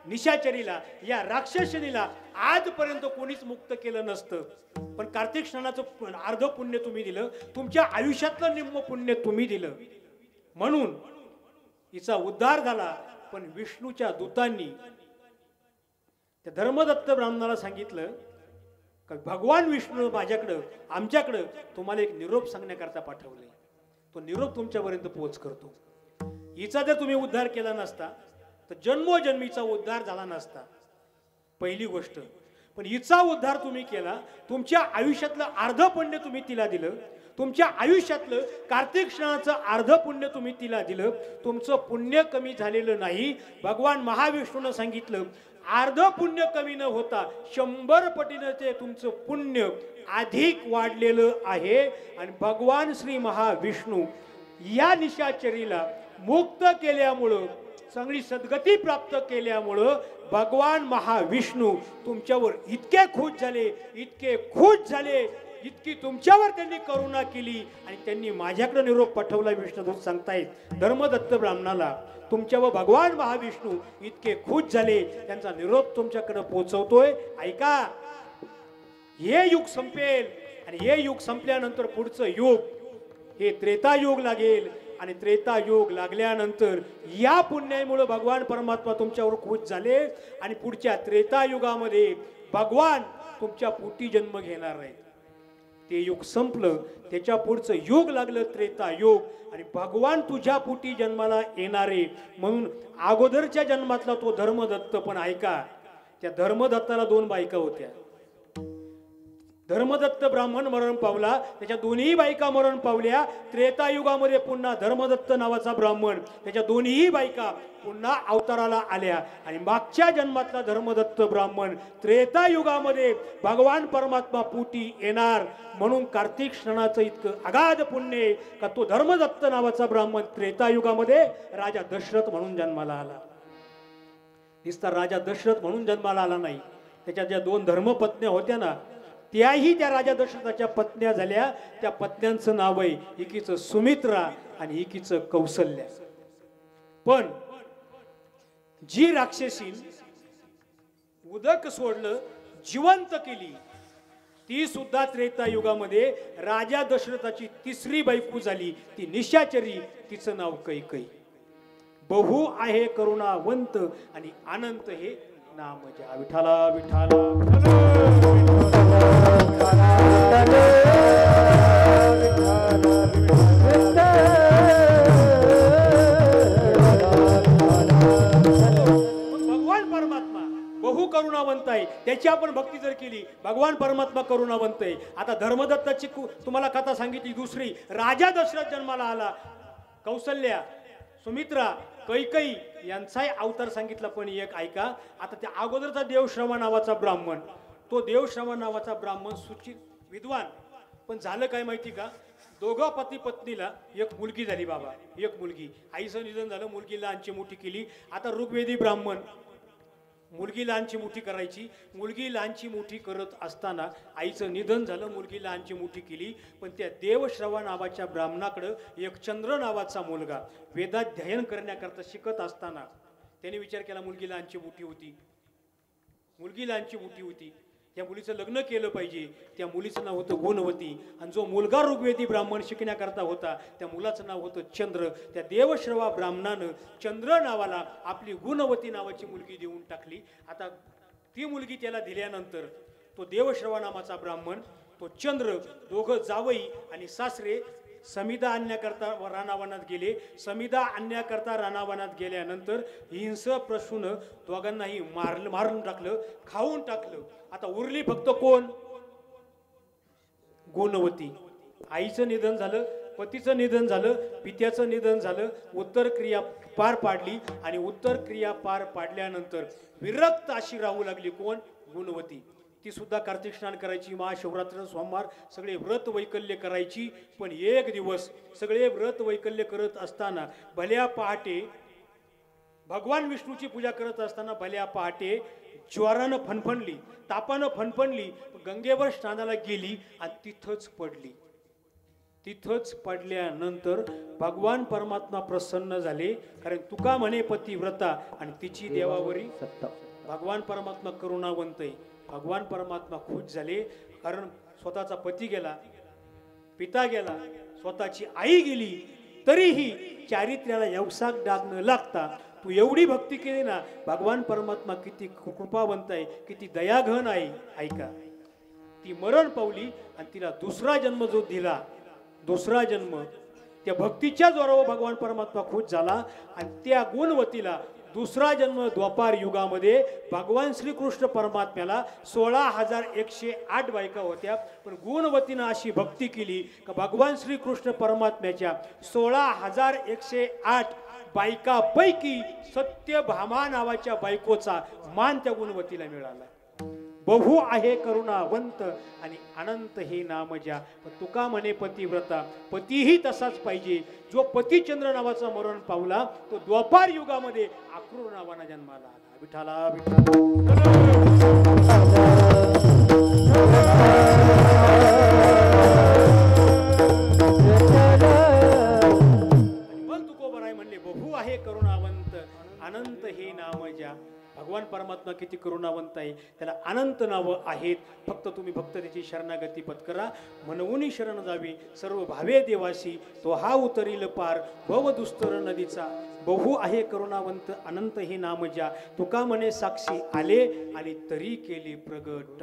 निशाचरीला, या राक्षसनीला आजपर्यंत कोणीच मुक्त केलं नसतं, पण कार्तिक स्नानाचं अर्ध पुण्य तुम्ही दिलं, तुमच्या आयुष्यातलं निम्म पुण्य तुम्ही दिलं, म्हणून हिचा उद्धार झाला. पण विष्णूच्या दूतांनी त्या धर्मदत्त ब्राह्मणाला सांगितलं, भगवान विष्णू माझ्याकडं आमच्याकडं तुम्हाला एक निरोप सांगण्याकरता पाठवले. तो निरोप तुमच्यापर्यंत पोहोच करतो. हिचा जर तुम्ही उद्धार केला नसता तर जन्मोजन्मीचा उद्धार झाला नसता, पहिली गोष्ट. पण हिचा उद्धार तुम्ही केला. तुमच्या आयुष्यातलं अर्ध पुण्य तुम्ही तिला दिलं. तुमच्या आयुष्यातलं कार्तिक स्नानाचं अर्ध पुण्य तुम्ही तिला दिलं. तुमचं पुण्य कमी झालेलं नाही. भगवान महाविष्णूनं सांगितलं अर्ध पुण्य कमी न होता 100 पटीनं ते तुमचं पुण्य अधिक वाढलेलं आहे. आणि भगवान श्री महाविष्णू या निशाचरीला मुक्त केल्यामुळं, चांगली सद्गती प्राप्त केल्यामुळं भगवान महाविष्णू तुमच्यावर इतके खुश झाले, इतके खुश झाले, इतकी तुमच्यावर त्यांनी करुणा केली आणि त्यांनी माझ्याकडे निरोप पाठवला. विष्णुदूत सांगतायत धर्मदत्त ब्राह्मणाला तुमच्यावर भगवान महाविष्णू इतके खुश झाले, त्यांचा निरोप तुमच्याकडे पोहोचवतोय. ऐका, हे युग संपेल आणि हे युग संपल्यानंतर पुढचं युग हे त्रेतायुग लागेल. आणि त्रेतायुग लागल्यानंतर या पुण्यामुळे भगवान परमात्मा तुमच्यावर खुश झाले आणि पुढच्या त्रेतायुगामध्ये भगवान तुमच्या पोटी जन्म घेणार आहेत. ते युग संपलं, त्याच्या पुढचं युग लागलं त्रेतायुग आणि भगवान तुझ्या पोटी जन्माला येणारे. म्हणून अगोदरच्या जन्मातला तो धर्मदत्त, पण ऐका, त्या धर्मदत्ताला 2 बायका होत्या. धर्मदत्त ब्राह्मण मरण पावला, त्याच्या दोन्ही बायका मरण पावल्या. त्रेतायुगामध्ये पुन्हा धर्मदत्त नावाचा ब्राह्मण, त्याच्या दोन्ही बायका पुन्हा अवताराला आल्या. आणि मागच्या जन्मातला धर्मदत्त ब्राह्मण त्रेतायुगामध्ये भगवान परमात्मा पोटी येणार. म्हणून कार्तिक स्नानाचं इतकं अगाध पुण्य आहे का तो धर्मदत्त नावाचा ब्राह्मण त्रेतायुगामध्ये राजा दशरथ म्हणून जन्माला आला. नुसता राजा दशरथ म्हणून जन्माला आला नाही, त्याच्या ज्या 2 धर्मपत्न्या होत्या ना, त्याही त्या राजा दशरथाच्या पत्न्या झाल्या. त्या पत्न्यांचं नाव आहे, एकीचं सुमित्रा आणि एकीचं कौसल्या. पण जी राक्षसी उदक सोडलं, जिवंत केली, ती सुद्धा त्रेतायुगामध्ये राजा दशरथाची 3री बायको झाली. ती निशाचरी, तिचं नाव कैकई. बहु आहे करुणावंत आणि अनंत हे नाम ज्या. विठाला विठाला भगवान परमात्मा बहु करुणावंत आहे. त्याची आपण भक्ती जर केली, भगवान परमात्मा करुणावंत आहे. आता धर्मदत्ताची तुम्हाला कथा सांगितली. दुसरी, राजा दशरथ जन्माला आला, कौसल्या, सुमित्रा, कैकई यांचाही अवतार सांगितला. पण एक ऐका, आता त्या अगोदरचा देवश्रवा नावाचा ब्राह्मण, तो देवश्रवा नावाचा ब्राह्मण सुचित विद्वान, पण झालं काय माहिती का, दोघं पती पत्नीला एक मुलगी झाली. बाबा, एक मुलगी, आईचं निधन झालं, मुलगी लहानची मोठी केली. आता ऋग्वेदी ब्राह्मण मुलगी लहानची मोठी करायची. मुलगी लहानची मोठी करत असताना आईचं निधन झालं, मुलगी लहानची मोठी केली. पण त्या देवश्रवा नावाच्या ब्राह्मणाकडं एक चंद्र नावाचा मुलगा वेदाध्ययन करण्याकरता शिकत असताना त्याने विचार केला, मुलगी लहानची मोठी होती, मुलगी लहानची मोठी होती, त्या मुलीचं लग्न केलं पाहिजे. त्या मुलीचं नाव होतं गुणवती. आणि जो मुलगा ऋग्वेदी ब्राह्मण शिकण्याकरता होता, त्या मुलाचं नाव होतं चंद्र. त्या देवश्रवा ब्राह्मणानं चंद्र नावाला आपली गुणवती नावाची मुलगी देऊन टाकली. आता ती मुलगी त्याला दिल्यानंतर तो देवश्रवा नावाचा ब्राह्मण, तो चंद्र, दोघं जावई आणि सासरे समिधा आणण्याकरता रानावनात गेले. समिधा आणण्याकरता रानावनात गेल्यानंतर हिंस प्रसून दोघांनाही मारून टाकलं, खाऊन टाकलं. आता उरली फक्त कोण, गुणवती. आईचं निधन झालं, पतीचं निधन झालं, पित्याचं निधन झालं. उत्तर क्रिया पार पाडली आणि उत्तर क्रिया पार पाडल्यानंतर विरक्त अशी राहू लागली. कोण, गुणवती. ती सुद्धा कार्तिक स्नान करायची, महाशिवरात्र, सोमवार सगळे व्रत वैकल्य करायची. पण एक दिवस सगळे व्रत वैकल्य करत असताना भल्या पहाटे, भगवान विष्णूची पूजा करत असताना भल्या पहाटे ज्वरानं फणफणली, तापानं फणफणली, गंगेवर स्नानाला गेली आणि तिथंच पडली. तिथंच पडल्यानंतर भगवान परमात्मा प्रसन्न झाले. कारण तुका म्हणे पतिव्रता आणि तिची देवावरी सत्ता. भगवान परमात्मा करुणावंत आहे. भगवान परमात्मा खुश झाले. कारण स्वतःचा पती गेला, पिता गेला, स्वतःची आई गेली, तरीही चारित्र्याला यवसाक डाग न लागता तू एवढी भक्ती केली ना, भगवान परमात्मा किती कृपावंत आहे, किती दयाघन आहे. ऐका, ती मरण पावली आणि तिला दुसरा जन्म जो दिला, दुसरा जन्म त्या भक्तीच्या जोरावर भगवान परमात्मा खुश झाला आणि त्या गुणवतीला दुसरा जन्म द्वापार युगामध्ये भगवान श्रीकृष्ण परमात्म्याला 16,108 बायका होत्या. पण गुणवतीनं अशी भक्ती केली का भगवान श्रीकृष्ण परमात्म्याच्या 16,108 बायकापैकी सत्यभामा नावाच्या बायकोचा मान त्या गुणवतीला मिळाला. बहु आहे करुणावंत आणि अनंत हे नाम ज्या. तुका म्हणे पतिव्रता, पतीही तसाच पाहिजे. जो पतिचंद्र नावाचा मरण पावला तो द्वापार युगामध्ये अक्रूर नावाना जन्माला आला. विठाला पण तुकोबराय म्हणले बहु आहे करुणावंत अनंत हे नाम ज्या. भगवान परमात्मा किती करुणावंत आहे, त्याला अनंत नावं आहेत. फक्त तुम्ही भक्त त्याची शरणागती पत्करा. मनवुनी शरण जावी सर्व भावे देवासी, तो हा उतरील पार भव दुस्तर नदीचा. बहु आहे करुणावंत अनंत हे नाम ज्या. तुका म्हणे साक्षी आले आणि तरी केले प्रगट.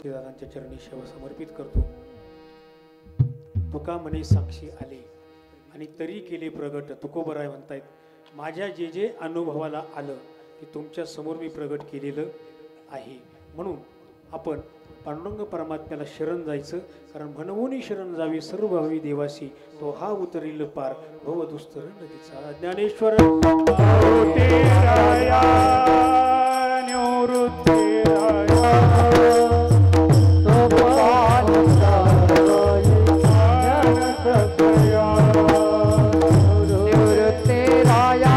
दादांच्या चरणी सेवा समर्पित करतो. तुका म्हणे साक्षी आले आणि तरी केले प्रगट. तुकोबराय म्हणतायत माझ्या जे जे अनुभवाला आलं ते तुमच्या समोर मी प्रगट केलेलं आहे. म्हणून आपण पांडुरंग परमात्म्याला शरण जायचं. कारण म्हणून शरण जावी सर्व भावी देवासी, तो हा उतरील पार भव दुस्तर नदीचा. ज्ञानेश्वर Yeah.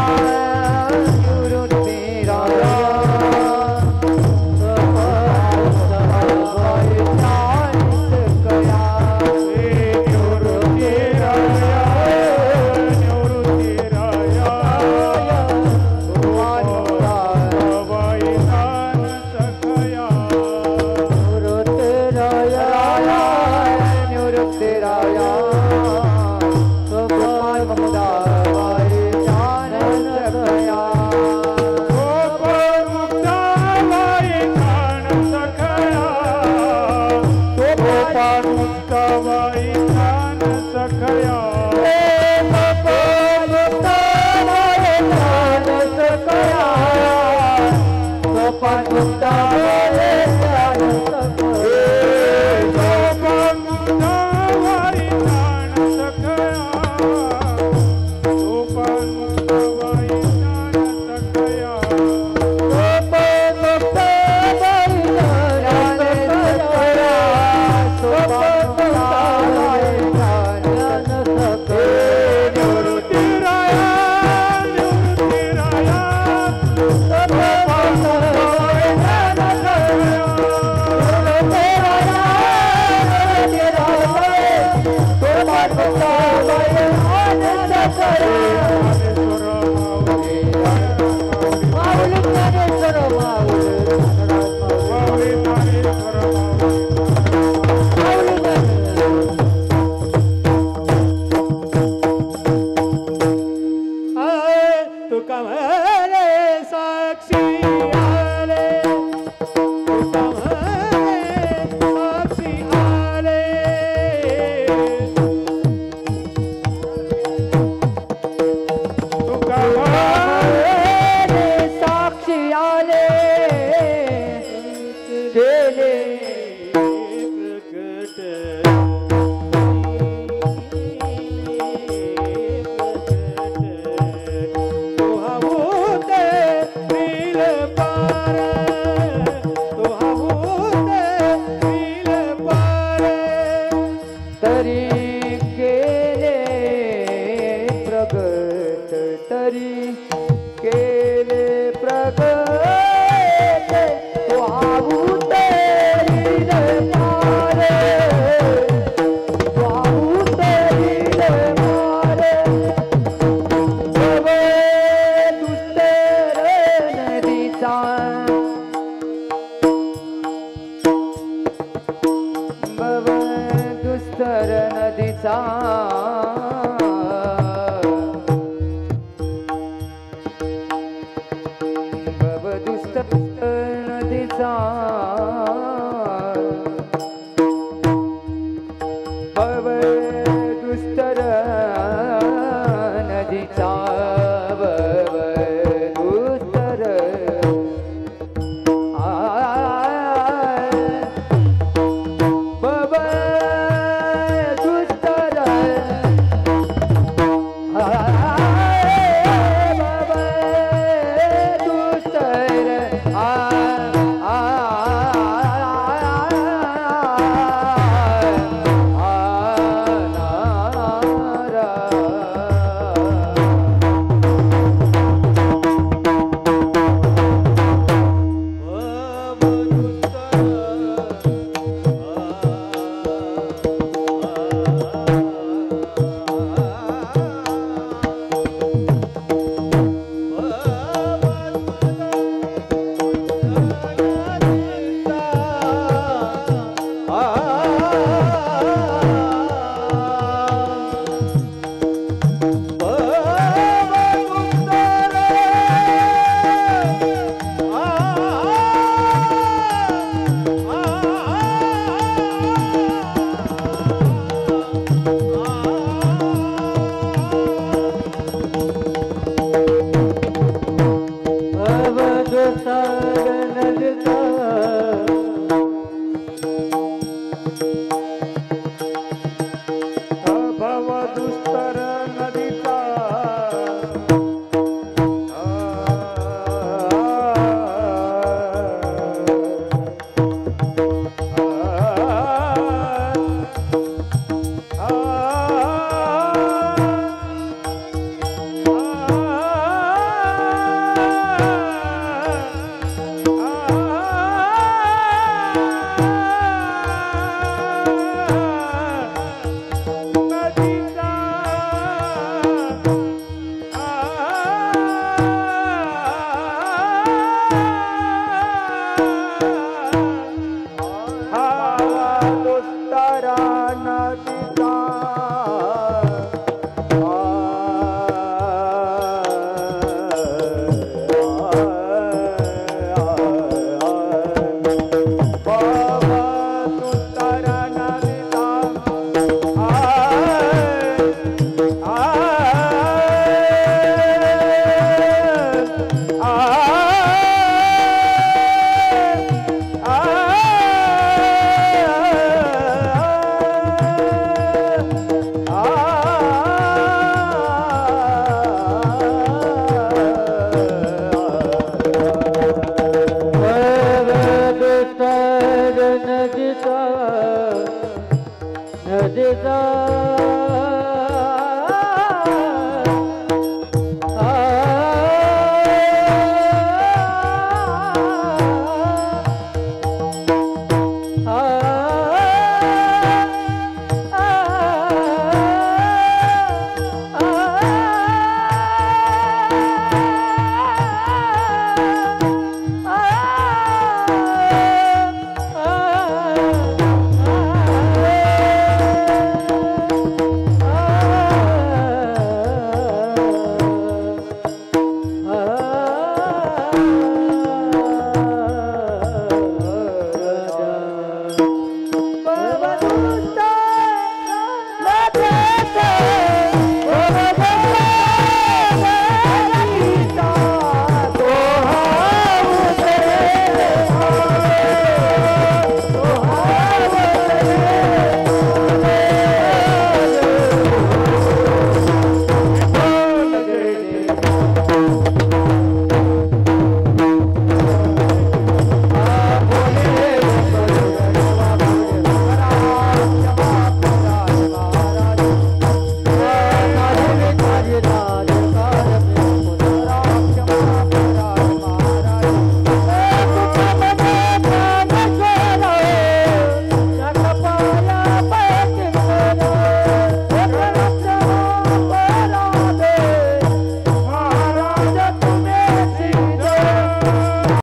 प्रगट तरी के